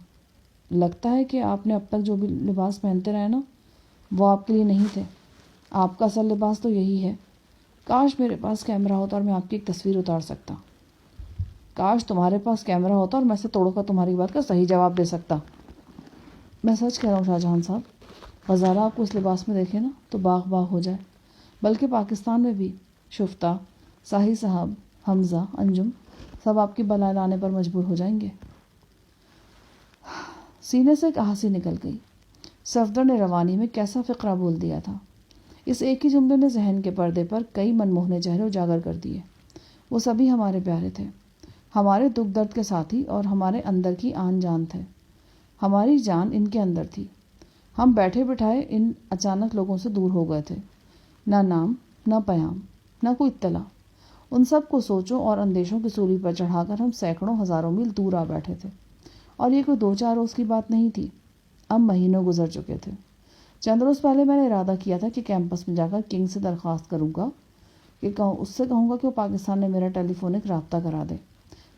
لگتا ہے کہ آپ نے اب تک جو بھی لباس پہنتے رہے نا وہ آپ کے لیے نہیں تھے۔ آپ کا اصل لباس تو یہی ہے۔ کاش میرے پاس کیمرہ ہوتا اور میں آپ کی ایک تصویر اتار سکتا۔ کاش تمہارے پاس کیمرہ ہوتا اور میں سے توڑ کر تمہاری بات کا صحیح جواب دے سکتا۔ میں سچ کہہ رہا ہوں شاہ جہاں صاحب، غزالہ آپ کو اس لباس میں دیکھے نا تو باغ ہو جائے، بلکہ پاکستان میں بھی شفتہ، ساہی صاحب، حمزہ، انجم سب آپ کی بلائے لانے پر مجبور ہو جائیں گے۔ سینے سے ایک آہسی نکل گئی۔ صفدر نے روانی میں کیسا فقرہ بول دیا تھا! اس ایک ہی جملے نے ذہن کے پردے پر کئی منموہنے چہرے اجاگر کر دیے۔ وہ سبھی ہمارے پیارے تھے، ہمارے دکھ درد کے ساتھی اور ہمارے اندر کی آن جان تھے۔ ہماری جان ان کے اندر تھی۔ ہم بیٹھے بٹھائے ان اچانک لوگوں سے دور ہو گئے تھے، نہ نام، نہ پیام، نہ کوئی اطلاع۔ ان سب کو سوچوں اور اندیشوں کی سولی پر چڑھا کر ہم سینکڑوں ہزاروں میل دور آ بیٹھے تھے، اور یہ کوئی 2-4 روز کی بات نہیں تھی، اب مہینوں گزر چکے تھے۔ چند روز پہلے میں نے ارادہ کیا تھا کہ کیمپس میں جا کر کنگ سے درخواست کروں گا کہ اس سے کہوں گا کہ وہ پاکستان میں میرا ٹیلی فونک رابطہ کرا دے۔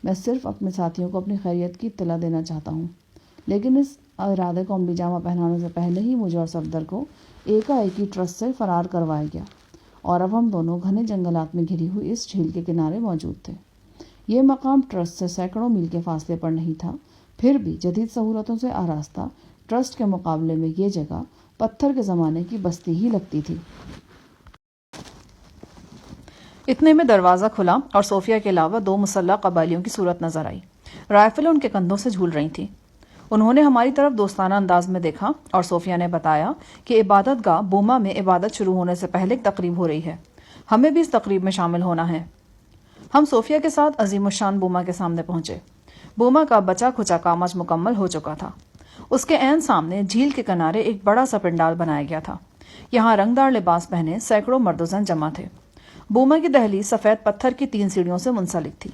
میں صرف اپنے ساتھیوں کو اپنی خیریت کی اطلاع دینا چاہتا ہوں، لیکن اس ارادے کو عملی جامہ پہنانے سے پہلے ہی مجھے اور صفدر کو ایک ٹرسٹ سے فرار کروایا گیا، اور اب ہم دونوں گھنے جنگلات میں گھری ہوئی اس جھیل کے کنارے موجود تھے۔ یہ مقام ٹرسٹ سے سینکڑوں میل کے فاصلے پر نہیں تھا، پھر بھی جدید سہولتوں سے آراستہ ٹرسٹ کے مقابلے میں یہ جگہ پتھر کے زمانے کی بستی ہی لگتی تھی۔ اتنے میں دروازہ کھلا اور صوفیہ کے علاوہ 2 مسلح قبائلیوں کی صورت نظر آئی۔ رائفلیں ان کے کندھوں سے جھول رہی تھیں۔ انہوں نے ہماری طرف دوستانہ انداز میں دیکھا اور صوفیہ نے بتایا کہ عبادت گاہ بوما میں عبادت شروع ہونے سے پہلے ایک تقریب ہو رہی ہے، ہمیں بھی اس تقریب میں شامل ہونا ہے۔ ہم صوفیہ کے ساتھ عظیم الشان بوما کے سامنے پہنچے۔ بوما کا بچا کھچا کام آج مکمل ہو چکا تھا۔ اس کے عین سامنے جھیل کے کنارے ایک بڑا سا پنڈال بنایا گیا تھا۔ یہاں رنگدار لباس پہنے سینکڑوں مرد و زن جمع تھے۔ بوما کی دہلیز سفید پتھر کی 3 سیڑھیوں سے منسلک تھی۔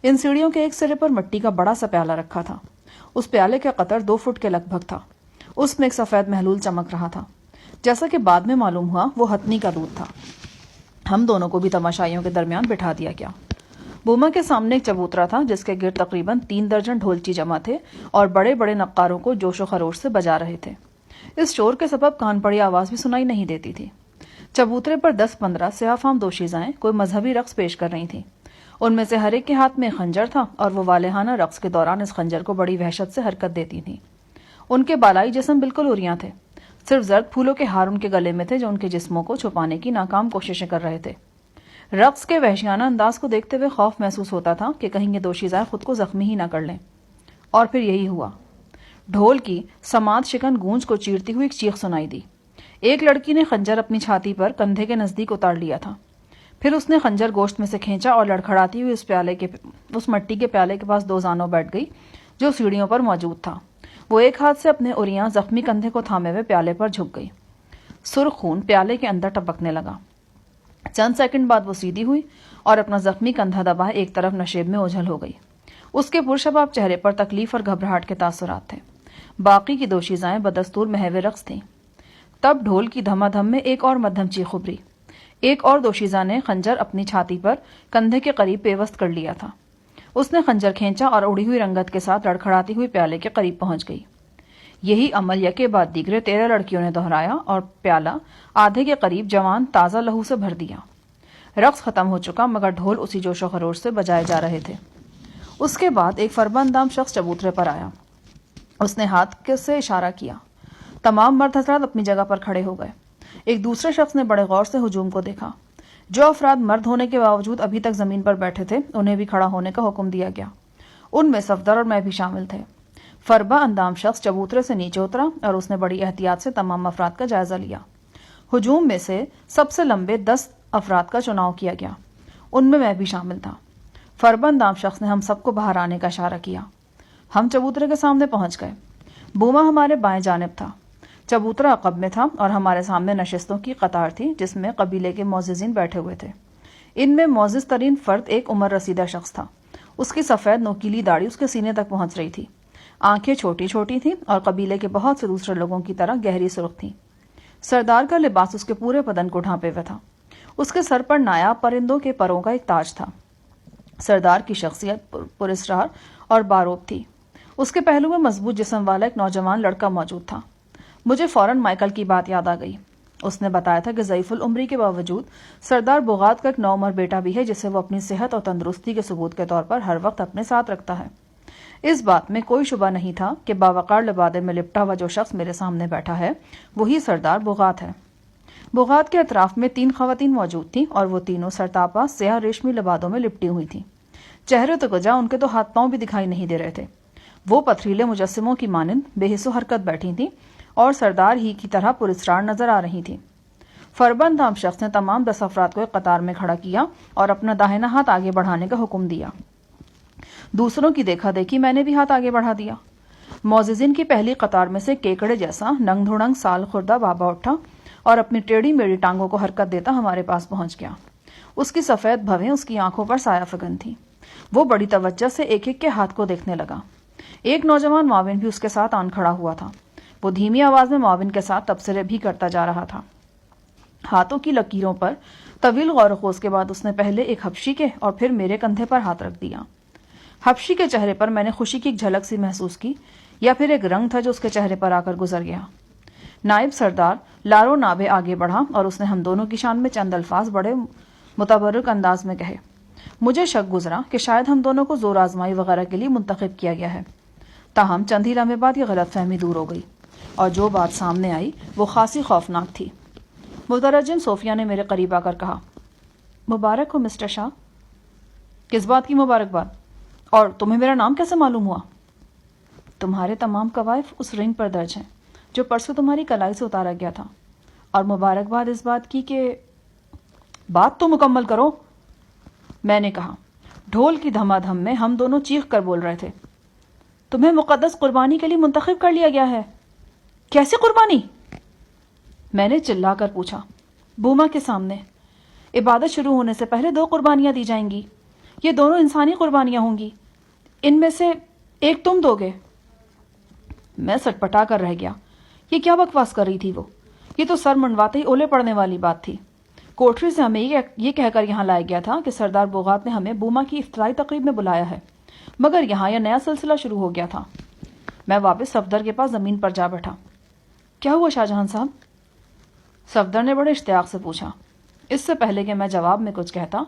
ان سیڑھیوں کے ایک سرے پر مٹی کا بڑا سا پیالہ رکھا تھا۔ اس پیالے کا قطر 2 فٹ کے لگ بھگ تھا۔ اس میں ایک سفید محلول چمک رہا تھا۔ جیسا کہ بعد میں معلوم ہوا وہ ہتنی کا دودھ تھا۔ ہم دونوں کو بھی تماشائیوں کے درمیان بٹھا دیا گیا۔ بوما کے سامنے ایک چبوترا تھا جس کے گرد تقریباً 3 درجن ڈھولچی جمع تھے اور بڑے بڑے نقاروں کو جوش و خروش سے بجا رہے تھے۔ اس شور کے سبب کان پڑی آواز بھی سنائی نہیں دیتی تھی۔ چبوترے پر 10-15 سیاہ فام دوشیزائیں کوئی مذہبی رقص پیش کر رہی تھیں۔ ان میں سے ہر ایک کے ہاتھ میں خنجر تھا اور وہ والہانہ رقص کے دوران اس خنجر کو بڑی وحشت سے حرکت دیتی تھیں۔ ان کے بالائی جسم بالکل عریاں تھے، صرف زرد پھولوں کے ہار ان کے گلے میں تھے جو ان کے جسموں کو چھپانے کی ناکام کوششیں کر رہے تھے۔ رقص کے وحشیانہ انداز کو دیکھتے ہوئے خوف محسوس ہوتا تھا کہ کہیں یہ دوشیزائیں خود کو زخمی ہی نہ کر لیں، اور پھر یہی ہوا۔ ڈھول کی سماعت شکن گونج کو چیرتی ہوئی ایک چیخ سنائی دی۔ ایک لڑکی نے خنجر اپنی چھاتی پر کندھے کے نزدیک اتار لیا تھا، پھر اس نے خنجر گوشت میں سے کھینچا اور لڑکھڑاتی ہوئی اس مٹی کے پیالے کے پاس 2 زانوں بیٹھ گئی جو سیڑھیوں پر موجود تھا۔ وہ ایک ہاتھ سے اپنے عریاں زخمی کندھے کو تھامے ہوئے پیالے پر جھک گئی۔ سرخ خون پیالے کے اندر ٹپکنے لگا۔ چند سیکنڈ بعد وہ سیدھی ہوئی اور اپنا زخمی کندھا دبائے ایک طرف نشیب میں اوجھل ہو گئی۔ اس کے پرشباب چہرے پر تکلیف اور گھبراہٹ کے تاثرات تھے۔ باقی کی دوشیزائیں بدستور محو رقص تھیں۔ تب ڈھول کی دھما دھم میں ایک اور مدھم چیخ ابھری۔ ایک اور دوشیزہ نے خنجر اپنی چھاتی پر کندھے کے قریب پیوست کر لیا تھا۔ اس نے خنجر کھینچا اور اڑی ہوئی رنگت کے ساتھ لڑکھڑاتی ہوئی پیالے کے قریب پہنچ گئی۔ یہی عمل یکے بعد دیگرے 13 لڑکیوں نے دہرایا اور پیالہ آدھے کے قریب جوان تازہ لہو سے بھر دیا۔ رقص ختم ہو چکا مگر ڈھول اسی جوش و خروش سے بجائے جا رہے تھے۔ اس کے بعد ایک فربہ اندام شخص چبوترے پر آیا۔ اس نے ہاتھ سے اشارہ کیا۔ تمام مرد حضرات اپنی جگہ پر کھڑے ہو گئے۔ ایک دوسرے شخص نے بڑے غور سے ہجوم کو دیکھا۔ جو افراد مرد ہونے کے باوجود ابھی تک زمین پر بیٹھے تھے انہیں بھی کھڑا ہونے کا حکم دیا گیا۔ ان میں صفدر اور میں بھی شامل تھے۔ فربہ اندام شخص چبوترے سے نیچے اترا اور اس نے بڑی احتیاط سے تمام افراد کا جائزہ لیا۔ ہجوم میں سے سب سے لمبے 10 افراد کا چناؤ کیا گیا، ان میں میں بھی شامل تھا۔ فربہ اندام شخص نے ہم سب کو باہر آنے کا اشارہ کیا۔ ہم چبوترے کے سامنے پہنچ گئے۔ بوما ہمارے بائیں جانب تھا، چبوترا عقب میں تھا اور ہمارے سامنے نشستوں کی قطار تھی جس میں قبیلے کے معززین بیٹھے ہوئے تھے۔ ان میں معزز ترین فرد ایک عمر رسیدہ شخص تھا۔ اس کی سفید نوکیلی داڑھی اس کے سینے تک پہنچ رہی تھی، آنکھیں چھوٹی چھوٹی تھیں اور قبیلے کے بہت سے دوسرے لوگوں کی طرح گہری سرخ تھیں۔ سردار کا لباس اس کے پورے بدن کو ڈھانپے ہوئے تھا۔ اس کے سر پر نایاب پرندوں کے پروں کا ایک تاج تھا۔ سردار کی شخصیت پراسرار اور باروب تھی۔ اس کے پہلو میں مضبوط جسم والا ایک نوجوان لڑکا موجود تھا۔ مجھے فوراً مائیکل کی بات یاد آ گئی۔ اس نے بتایا تھا کہ ضعیف العمری کے باوجود سردار بغات کا ایک نوعمر بیٹا بھی ہے جسے وہ اپنی صحت اور تندرستی کے ثبوت کے طور پر ہر وقت اپنے ساتھ رکھتا ہے۔ اس بات میں کوئی شبہ نہیں تھا کہ باوقار لبادے میں لپٹا ہوا جو شخص میرے سامنے بیٹھا ہے وہی سردار بغات ہے۔ بغات کے اطراف میں 3 خواتین موجود تھیں اور وہ تینوں سرتاپا سیاہ ریشمی لبادوں میں لپٹی ہوئی تھیں۔ چہرے تو کجا ان کے تو ہاتھ پاؤں بھی دکھائی نہیں دے رہے تھے۔ وہ پتھریلے مجسموں کی مانند بے حس و حرکت بیٹھی تھیں اور سردار ہی کی طرح پراسرار نظر آ رہی تھیں۔ فربند نام شخص نے تمام 10 افراد کو ایک قطار میں کھڑا کیا اور اپنا داہنا ہاتھ آگے بڑھانے کا حکم دیا۔ دوسروں کی دیکھا دیکھی میں نے بھی ہاتھ آگے بڑھا دیا۔ معززین کی پہلی قطار میں سے کیکڑے جیسا ننگ دھڑنگ سال خوردہ بابا اٹھا اور اپنی ٹیڑھی میڑھی ٹانگوں کو حرکت دیتا ہمارے پاس پہنچ گیا۔ اس کی سفید بھویں اس کی آنکھوں پر سایہ فگن تھیں۔ وہ بڑی توجہ سے ایک ایک کے ہاتھ کو دیکھنے لگا۔ ایک نوجوان معاون بھی اس کے ساتھ آن کھڑا ہوا تھا۔ وہ دھیمی آواز میں معاون کے ساتھ تبصرے بھی کرتا جا رہا تھا۔ ہاتھوں کی لکیروں پر طویل غور و خوض کے بعد اس نے پہلے ایک حبشی کے اور پھر میرے کندھے پر ہاتھ رکھ دیا۔ حبشی کے چہرے پر میں نے خوشی کی ایک جھلک سی محسوس کی، یا پھر ایک رنگ تھا جو اس کے چہرے پر آ کر گزر گیا۔ نائب سردار لارو نابے آگے بڑھا اور اس نے ہم دونوں کی شان میں چند الفاظ بڑے متبرک انداز میں کہے۔ مجھے شک گزرا کہ شاید ہم دونوں کو زور آزمائی وغیرہ کے لیے منتخب کیا گیا ہے، تاہم چند ہی لمحے بعد یہ غلط فہمی دور ہو گئی اور جو بات سامنے آئی وہ خاصی خوفناک تھی۔ مترجم صوفیہ نے میرے قریب آ کر کہا، مبارک ہو مسٹر شاہ۔ کس بات کی مبارکباد؟ اور تمہیں میرا نام کیسے معلوم ہوا؟ تمہارے تمام کوائف اس رنگ پر درج ہیں جو پرسوں تمہاری کلائی سے اتارا گیا تھا، اور مبارکباد اس بات کی کہ… بات تو مکمل کرو، میں نے کہا۔ ڈھول کی دھما دھم میں ہم دونوں چیخ کر بول رہے تھے، تمہیں مقدس قربانی کے لیے منتخب کر لیا گیا ہے۔ کیسی قربانی؟ میں نے چلا کر پوچھا۔ بوما کے سامنے عبادت شروع ہونے سے پہلے 2 قربانیاں دی جائیں گی۔ یہ دونوں انسانی قربانیاں ہوں گی، ان میں سے ایک تم دو گے۔ میں سٹپٹا کر رہ گیا۔ یہ کیا بکواس کر رہی تھی وہ؟ یہ تو سر منڈواتے ہی اولے پڑنے والی بات تھی۔ کوٹری سے ہمیں یہ کہہ کر یہاں لایا گیا تھا کہ سردار بوغات نے ہمیں بوما کی افتتاحی تقریب میں بلایا ہے، مگر یہاں یہ نیا سلسلہ شروع ہو گیا تھا۔ میں واپس صفدر کے پاس زمین پر جا بیٹھا۔ کیا ہوا شاہ جہاں صاحب؟ صفدر نے بڑے اشتیاق سے پوچھا۔ اس سے پہلے کہ میں جواب میں کچھ کہتا،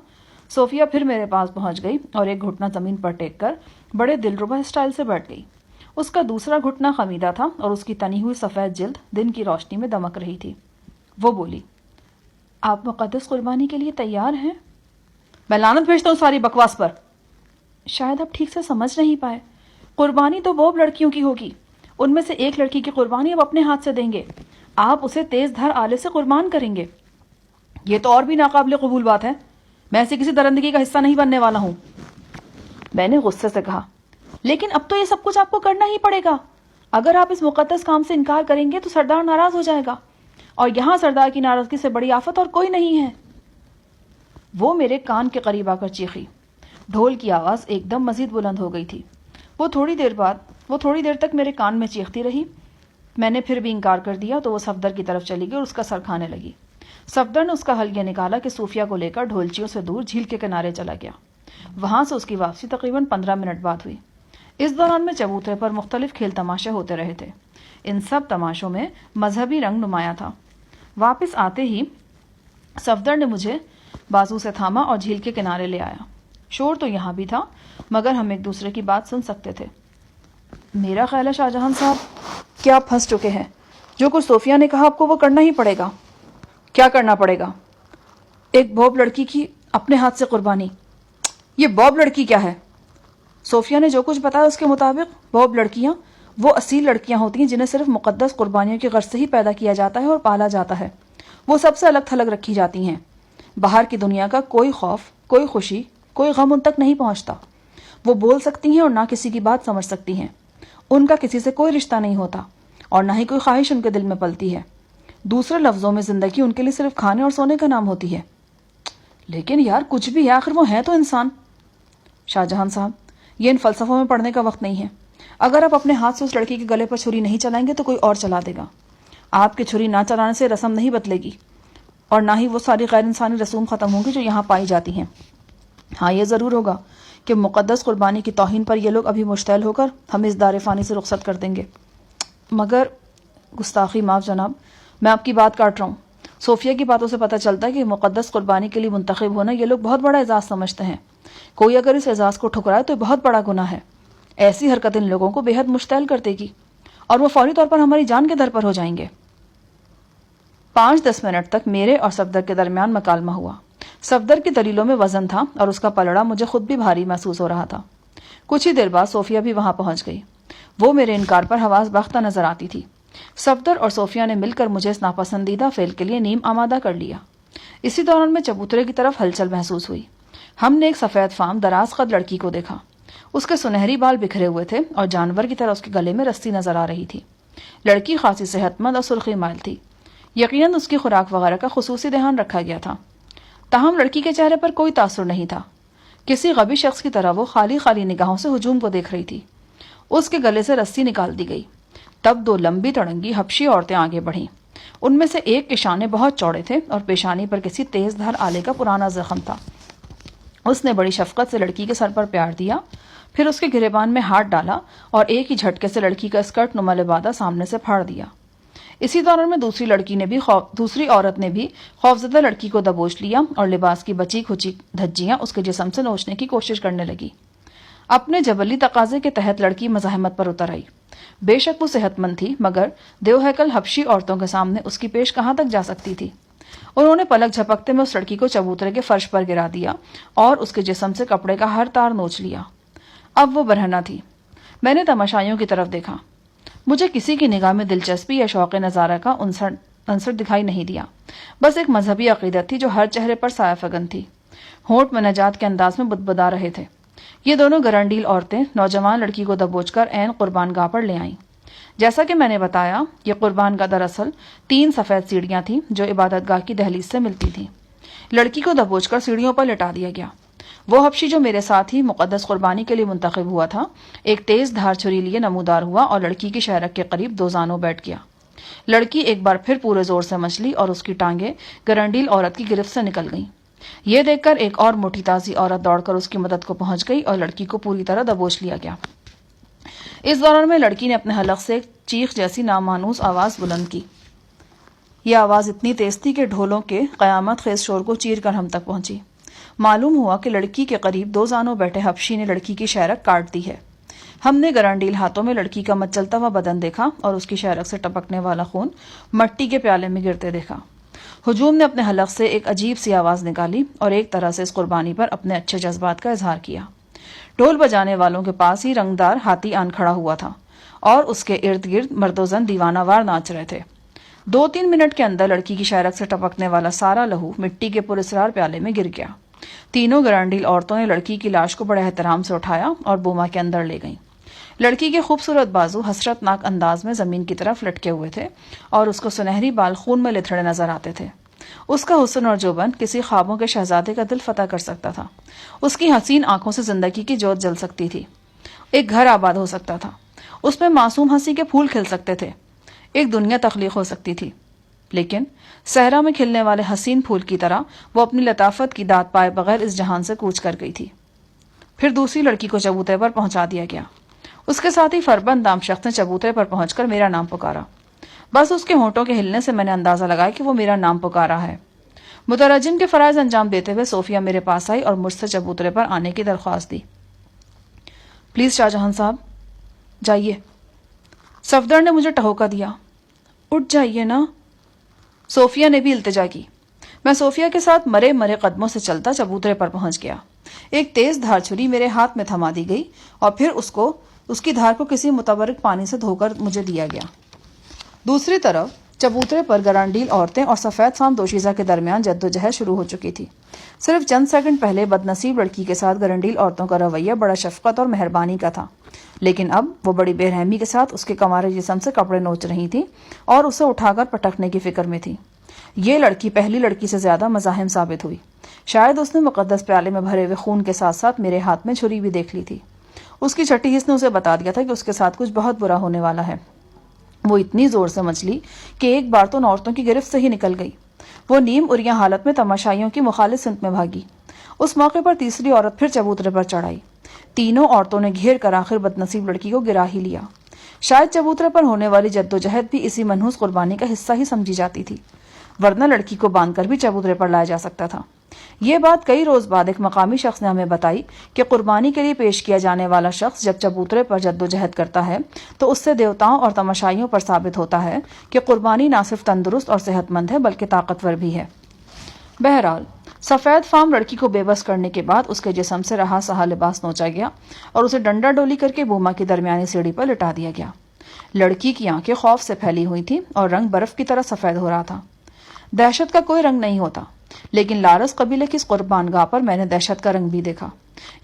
صوفیہ پھر میرے پاس پہنچ گئی اور ایک گھٹنا زمین پر ٹیک کر بڑے دلربا اسٹائل سے بیٹھ گئی۔ اس کا دوسرا گھٹنا خمیدہ تھا اور اس کی تنی ہوئی سفید جلد دن کی روشنی میں دمک رہی تھی۔ وہ بولی، آپ مقدس قربانی کے لیے تیار ہیں؟ میں لعنت بھیجتا ہوں ساری بکواس پر۔ شاید آپ ٹھیک سے سمجھ نہیں پائے۔ قربانی تو وہ لڑکیوں کی ہوگی، ان میں سے ایک لڑکی کی قربانی اب اپنے ہاتھ سے دیں گے، آپ اسے تیز دھر آلے سے قربان کریں گے۔ یہ تو اور بھی ناقابل قبول بات ہے، میں ایسی کسی درندگی کا حصہ نہیں بننے والا ہوں۔ میں نے غصے سے کہا، لیکن اب تو یہ سب کچھ آپ کو کرنا ہی پڑے گا۔ اگر آپ اس مقدس کام سے انکار کریں گے تو سردار ناراض ہو جائے گا، اور یہاں سردار کی ناراضگی سے بڑی آفت اور کوئی نہیں ہے۔ وہ میرے کان کے قریب آ کر چیخی۔ ڈھول کی آواز ایک دم مزید بلند ہو گئی تھی۔ وہ تھوڑی دیر تک میرے کان میں چیختی رہی۔ میں نے پھر بھی انکار کر دیا تو وہ صفدر کی طرف چلی گئی اور اس کا سر کھانے لگی۔ صفدر نے اس کا حل یہ نکالا کہ صوفیہ کو لے کر ڈھولچیوں سے دور جھیل کے کنارے چلا گیا۔ وہاں سے اس کی واپسی تقریباً 15 منٹ بعد ہوئی۔ اس دوران میں چبوترے پر مختلف کھیل تماشے ہوتے رہے تھے۔ ان سب تماشوں میں مذہبی رنگ نمایاں تھا۔ واپس آتے ہی صفدر نے مجھے بازو سے تھاما اور جھیل کے کنارے لے آیا۔ شور تو یہاں بھی تھا، مگر ہم ایک دوسرے کی بات سن سکتے تھے۔ میرا خیال ہے شاہ جہاں صاحب کہ آپ پھنس چکے ہیں۔ جو کچھ صوفیہ نے کہا آپ کو وہ کرنا ہی پڑے گا۔ کیا کرنا پڑے گا؟ ایک بوب لڑکی کی اپنے ہاتھ سے قربانی۔ یہ بوب لڑکی کیا ہے؟ صوفیہ نے جو کچھ بتایا اس کے مطابق بوب لڑکیاں وہ اصیل لڑکیاں ہوتی ہیں جنہیں صرف مقدس قربانیوں کی غرض سے ہی پیدا کیا جاتا ہے اور پالا جاتا ہے۔ وہ سب سے الگ تھلگ رکھی جاتی ہیں۔ باہر کی دنیا کا کوئی خوف، کوئی خوشی، کوئی غم ان تک نہیں پہنچتا۔ وہ بول سکتی ہیں اور نہ کسی کی بات سمجھ سکتی ہیں۔ ان کا کسی سے کوئی رشتہ نہیں ہوتا اور نہ ہی کوئی خواہش ان کے دل میں پلتی ہے۔ دوسرے لفظوں میں زندگی ان کے لیے صرف کھانے اور سونے کا نام ہوتی ہے۔ لیکن یار کچھ بھی ہے، آخر وہ ہے تو انسان۔ شاہ جہاں صاحب، یہ ان فلسفوں میں پڑھنے کا وقت نہیں ہے۔ اگر آپ اپنے ہاتھ سے اس لڑکی کے گلے پر چھری نہیں چلائیں گے تو کوئی اور چلا دے گا۔ آپ کی چھری نہ چلانے سے رسم نہیں بدلے گی اور نہ ہی وہ ساری غیر انسانی رسوم ختم ہوں گی جو یہاں پائی جاتی ہیں۔ ہاں یہ ضرور ہوگا کہ مقدس قربانی کی توہین پر یہ لوگ ابھی مشتعل ہو کر ہمیں اس دار فانی سے رخصت کر دیں گے۔ مگر گستاخی معاف جناب، میں آپ کی بات کاٹ رہا ہوں۔ صوفیہ کی باتوں سے پتہ چلتا ہے کہ مقدس قربانی کے لیے منتخب ہونا یہ لوگ بہت بڑا اعزاز سمجھتے ہیں۔ کوئی اگر اس اعزاز کو ٹھکرائے تو بہت بڑا گناہ ہے۔ ایسی حرکت ان لوگوں کو بے حد مشتعل کر دے گی اور وہ فوری طور پر ہماری جان کے در پر ہو جائیں گے۔ 5-10 منٹ تک میرے اور صفدر کے درمیان مکالمہ ہوا۔ صفدر کی دلیلوں میں وزن تھا اور اس کا پلڑا مجھے خود بھی بھاری محسوس ہو رہا تھا۔ کچھ ہی دیر بعد صوفیہ بھی وہاں پہنچ گئی۔ وہ میرے انکار پر حواس باختہ نظر آتی تھی۔ صفدر اور صوفیہ نے مل کر مجھے اس ناپسندیدہ فعل کے لیے نیم آمادہ کر لیا۔ اسی دوران میں چبوترے کی طرف ہلچل محسوس ہوئی۔ ہم نے ایک سفید فام دراز قد لڑکی کو دیکھا۔ اس کے سنہری بال بکھرے ہوئے تھے اور جانور کی طرح اس کے گلے میں رسی نظر آ رہی تھی۔ لڑکی خاصی صحت مند اور سرخی مائل تھی۔ یقیناً اس کی خوراک وغیرہ کا خصوصی دھیان رکھا گیا تھا۔ تاہم لڑکی کے چہرے پر کوئی تاثر نہیں تھا۔ کسی غبی شخص کی طرح وہ خالی خالی نگاہوں سے ہجوم کو دیکھ رہی تھی۔ اس کے گلے سے رسی نکال دی گئی۔ تب دو لمبی تڑنگی حبشی عورتیں آگے بڑھیں۔ ان میں سے ایک کے شانے بہت چوڑے تھے اور پیشانی پر کسی تیز دھار آلے کا پرانا زخم تھا۔ اس نے بڑی شفقت سے لڑکی کے سر پر پیار دیا، پھر اس کے گریبان میں ہاتھ ڈالا اور ایک ہی جھٹکے سے لڑکی کا اسکرٹ نما لبادہ سامنے سے پھاڑ دیا۔ اسی دوران میں دوسری عورت نے بھی خوفزدہ لڑکی کو دبوچ لیا اور لباس کی بچی کھچی دھجیاں اس کے جسم سے نوچنے کی کوشش کرنے لگی۔ اپنے جبلی تقاضے کے تحت لڑکی مزاحمت پر اتر آئی۔ بے شک وہ صحت مند تھی، مگر دیوہیکل حبشی عورتوں کے سامنے اس کی پیش کہاں تک جا سکتی تھی؟ انہوں نے پلک جھپکتے میں اس لڑکی کو چبوترے کے فرش پر گرا دیا اور اس کے جسم سے کپڑے کا ہر تار نوچ لیا۔ اب وہ برہنہ تھی۔ میں نے تماشائیوں کی طرف دیکھا۔ مجھے کسی کی نگاہ میں دلچسپی یا شوق نظارہ کا عنصر دکھائی نہیں دیا۔ بس ایک مذہبی عقیدت تھی جو ہر چہرے پر سایہ فگن تھی۔ ہونٹ مناجات کے انداز میں بدبدا رہے تھے۔ یہ دونوں گرنڈیل عورتیں نوجوان لڑکی کو دبوچ کر عین قربان گاہ پر لے آئیں۔ جیسا کہ میں نے بتایا، یہ قربان گاہ دراصل 3 سفید سیڑھیاں تھیں جو عبادت گاہ کی دہلیز سے ملتی تھیں۔ لڑکی کو دبوچ کر سیڑھیوں پر لٹا دیا گیا۔ وہ حبشی جو میرے ساتھ ہی مقدس قربانی کے لیے منتخب ہوا تھا، ایک تیز دھار چھری لیے نمودار ہوا اور لڑکی کی شہرک کے قریب 2 زانوں بیٹھ گیا۔ لڑکی ایک بار پھر پورے زور سے مچلی اور اس کی ٹانگیں گرنڈیل عورت کی گرفت سے نکل گئیں۔ یہ دیکھ کر ایک اور موٹی تازی عورت دوڑ کر اس کی مدد کو پہنچ گئی اور لڑکی کو پوری طرح دبوچ لیا گیا۔ اس دوران میں لڑکی نے اپنے حلق سے ایک چیخ جیسی نامانوس آواز بلند کی۔ یہ آواز اتنی تیز تھی کہ ڈھولوں کے قیامت خیز شور کو چیر کر ہم تک پہنچی۔ معلوم ہوا کہ لڑکی کے قریب 2 زانوں بیٹھے حبشی نے لڑکی کی شہرک کاٹ دی ہے۔ ہم نے گرانڈیل ہاتھوں میں لڑکی کا مچلتا ہوا بدن دیکھا اور اس کی شہرک سے ٹپکنے والا خون مٹی کے پیالے میں گرتے دیکھا۔ ہجوم نے اپنے حلق سے ایک عجیب سی آواز نکالی اور ایک طرح سے اس قربانی پر اپنے اچھے جذبات کا اظہار کیا۔ ڈھول بجانے والوں کے پاس ہی رنگدار ہاتھی آن کھڑا ہوا تھا اور اس کے ارد گرد مرد و زن دیوانہ وار ناچ رہے تھے۔ 2-3 منٹ کے اندر لڑکی کی شہرک سے ٹپکنے والا سارا لہو مٹی کے پراسرار پیالے میں گر گیا۔ تینوں گرانڈیل عورتوں نے لڑکی کی لاش کو بڑے احترام سے اٹھایا اور بوما کے اندر لے گئیں۔ لڑکی کے خوبصورت بازو حسرت ناک انداز میں زمین کی طرف لٹکے ہوئے تھے اور اس کو سنہری بال خون میں لتھڑے نظر آتے تھے۔ اس کا حسن اور جوبن کسی خوابوں کے شہزادے کا دل فتح کر سکتا تھا۔ اس کی حسین آنکھوں سے زندگی کی جوت جل سکتی تھی۔ ایک گھر آباد ہو سکتا تھا، اس میں معصوم ہنسی کے پھول کھل سکتے تھے، ایک دنیا تخلیق ہو سکتی تھی۔ لیکن صحرا میں کھلنے والے حسین پھول کی طرح وہ اپنی لطافت کی داد پائے بغیر اس جہان سے کوچ کر گئی تھی۔ پھر دوسری لڑکی کو چبوترے پر پہنچا دیا گیا۔ اس کے ساتھ ہی فربند دام شخص نے چبوترے پر پہنچ کر میرا نام پکارا۔ بس اس کے ہونٹوں کے ہلنے سے میں نے اندازہ لگایا کہ وہ میرا نام پکارا ہے۔ مترجم کے فرائض انجام دیتے ہوئے صوفیہ میرے پاس آئی اور مجھ سے چبوترے پر آنے کی درخواست دی۔ پلیز شاہ جہاں صاحب جائیے۔ صفدر نے مجھے ٹہوکا دیا۔ اٹھ جائیے نا۔ صوفیہ نے بھی التجا کی۔ میں صوفیہ کے ساتھ مرے قدموں سے چلتا چبوترے پر پہنچ گیا۔ ایک تیز دھار چھری میرے ہاتھ میں تھما دی گئی اور پھر اس کی دھار کو کسی متبرک پانی سے دھو کر مجھے دیا گیا۔ دوسری طرف چبوترے پر گرانڈیل عورتیں اور سفید فام دوشیزہ کے درمیان جدوجہد شروع ہو چکی تھی۔ صرف چند سیکنڈ پہلے بد نصیب لڑکی کے ساتھ گرانڈیل عورتوں کا رویہ بڑا شفقت اور مہربانی کا تھا، لیکن اب وہ بڑی بے رحمی کے ساتھ اس کے کمارے جسم سے کپڑے نوچ رہی تھی اور اسے اٹھا کر پٹکنے کی فکر میں تھی۔ یہ لڑکی پہلی لڑکی سے زیادہ مزاحم ثابت ہوئی۔ شاید اس نے مقدس پیالے میں بھرے ہوئے خون کے ساتھ ساتھ میرے ہاتھ میں چھری بھی دیکھ لی تھی۔ اس کی چھٹی حس نے اسے بتا دیا تھا کہ اس کے ساتھ کچھ بہت برا ہونے والا ہے۔ وہ اتنی زور سے مچلی کہ ایک بار تو عورتوں کی گرفت سے ہی نکل گئی۔ وہ نیم اریاں حالت میں تماشائیوں کی مخالف سمت میں بھاگی۔ اس موقع پر تیسری عورت پھر چبوترے پر چڑھ آئی۔ تینوں عورتوں نے گھیر کر آخر بد نصیب لڑکی کو گرا ہی لیا۔ شاید چبوترے پر ہونے والی جدوجہد بھی اسی منحوس قربانی کا حصہ ہی سمجھی جاتی تھی، ورنہ لڑکی کو باندھ کر بھی چبوترے پر لایا جا سکتا تھا۔ یہ بات کئی روز بعد ایک مقامی شخص نے ہمیں بتائی کہ قربانی کے لیے پیش کیا جانے والا شخص جب چبوترے پر جدوجہد کرتا ہے تو اس سے دیوتاؤں اور تماشائیوں پر ثابت ہوتا ہے کہ قربانی نہ صرف تندرست اور صحت مند ہے بلکہ طاقتور بھی ہے۔ بہرحال سفید فام لڑکی کو بے بس کرنے کے بعد اس کے جسم سے رہا سہا لباس نوچا گیا اور اسے ڈنڈا ڈولی کر کے بوما کی درمیانی سیڑھی پر لٹا دیا گیا۔ لڑکی کی آنکھیں خوف سے پھیلی ہوئی تھیں اور رنگ برف کی طرح سفید ہو رہا تھا۔ دہشت کا کوئی رنگ نہیں ہوتا، لیکن لارس قبیلے کی اس قربان گاہ پر میں نے دہشت کا رنگ بھی دیکھا۔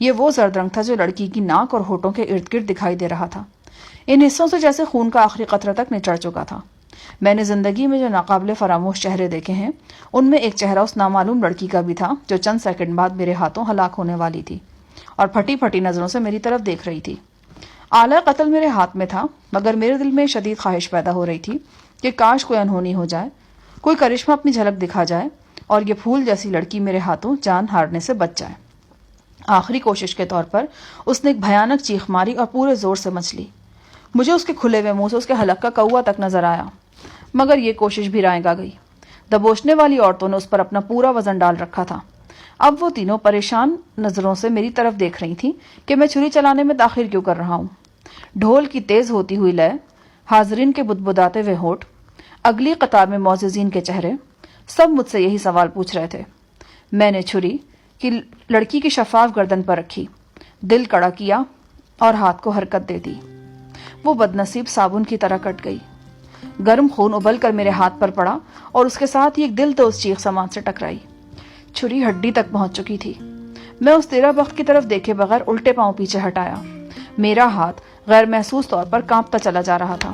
یہ وہ زرد رنگ تھا جو لڑکی کی ناک اور ہونٹوں کے ارد گرد دکھائی دے رہا تھا۔ ان حصوں سے جیسے خون کا آخری قطرہ تک نچڑ چکا تھا۔ میں نے زندگی میں جو ناقابل فراموش چہرے دیکھے ہیں، ان میں ایک چہرہ اس نامعلوم لڑکی کا بھی تھا جو چند سیکنڈ بعد میرے ہاتھوں ہلاک ہونے والی تھی اور پھٹی پھٹی نظروں سے میری طرف دیکھ رہی تھی۔ آلہ قتل میرے ہاتھ میں تھا، مگر میرے دل میں شدید خواہش پیدا ہو رہی تھی کہ کاش کوئی انہونی ہو جائے، کوئی کرشمہ اپنی جھلک دکھا جائے اور یہ پھول جیسی لڑکی میرے ہاتھوں جان ہارنے سے بچ جائے۔ آخری کوشش کے طور پر اس نے ایک بھیانک چیخ ماری اور پورے زور سے مچ لی۔ مجھے اس کے کھلے ہوئے منہ سے اس کے حلق کا کوا تک نظر آیا، مگر یہ کوشش بھی رائے گا گئی۔ دبوچنے والی عورتوں نے اس پر اپنا پورا وزن ڈال رکھا تھا۔ اب وہ تینوں پریشان نظروں سے میری طرف دیکھ رہی تھیں کہ میں چھری چلانے میں تاخیر کیوں کر رہا ہوں۔ ڈھول کی تیز ہوتی ہوئی لے، حاضرین کے بدبداتے ہوئے ہونٹ، اگلی قطار میں معززین کے چہرے، سب مجھ سے یہی سوال پوچھ رہے تھے۔ میں نے چھری کی لڑکی کی شفاف گردن پر رکھی، دل کڑا کیا اور ہاتھ کو حرکت دے دی۔ وہ بدنصیب صابن کی طرح کٹ گئی۔ گرم خون ابل کر میرے ہاتھ پر پڑا اور اس کے ساتھ ہی ایک دل تو اس چیخ سماعت سے ٹکرائی۔ چھری ہڈی تک پہنچ چکی تھی۔ میں اس تیرا بخت کی طرف دیکھے بغیر الٹے پاؤں پیچھے ہٹایا۔ میرا ہاتھ غیر محسوس طور پر کانپتا چلا جا رہا تھا۔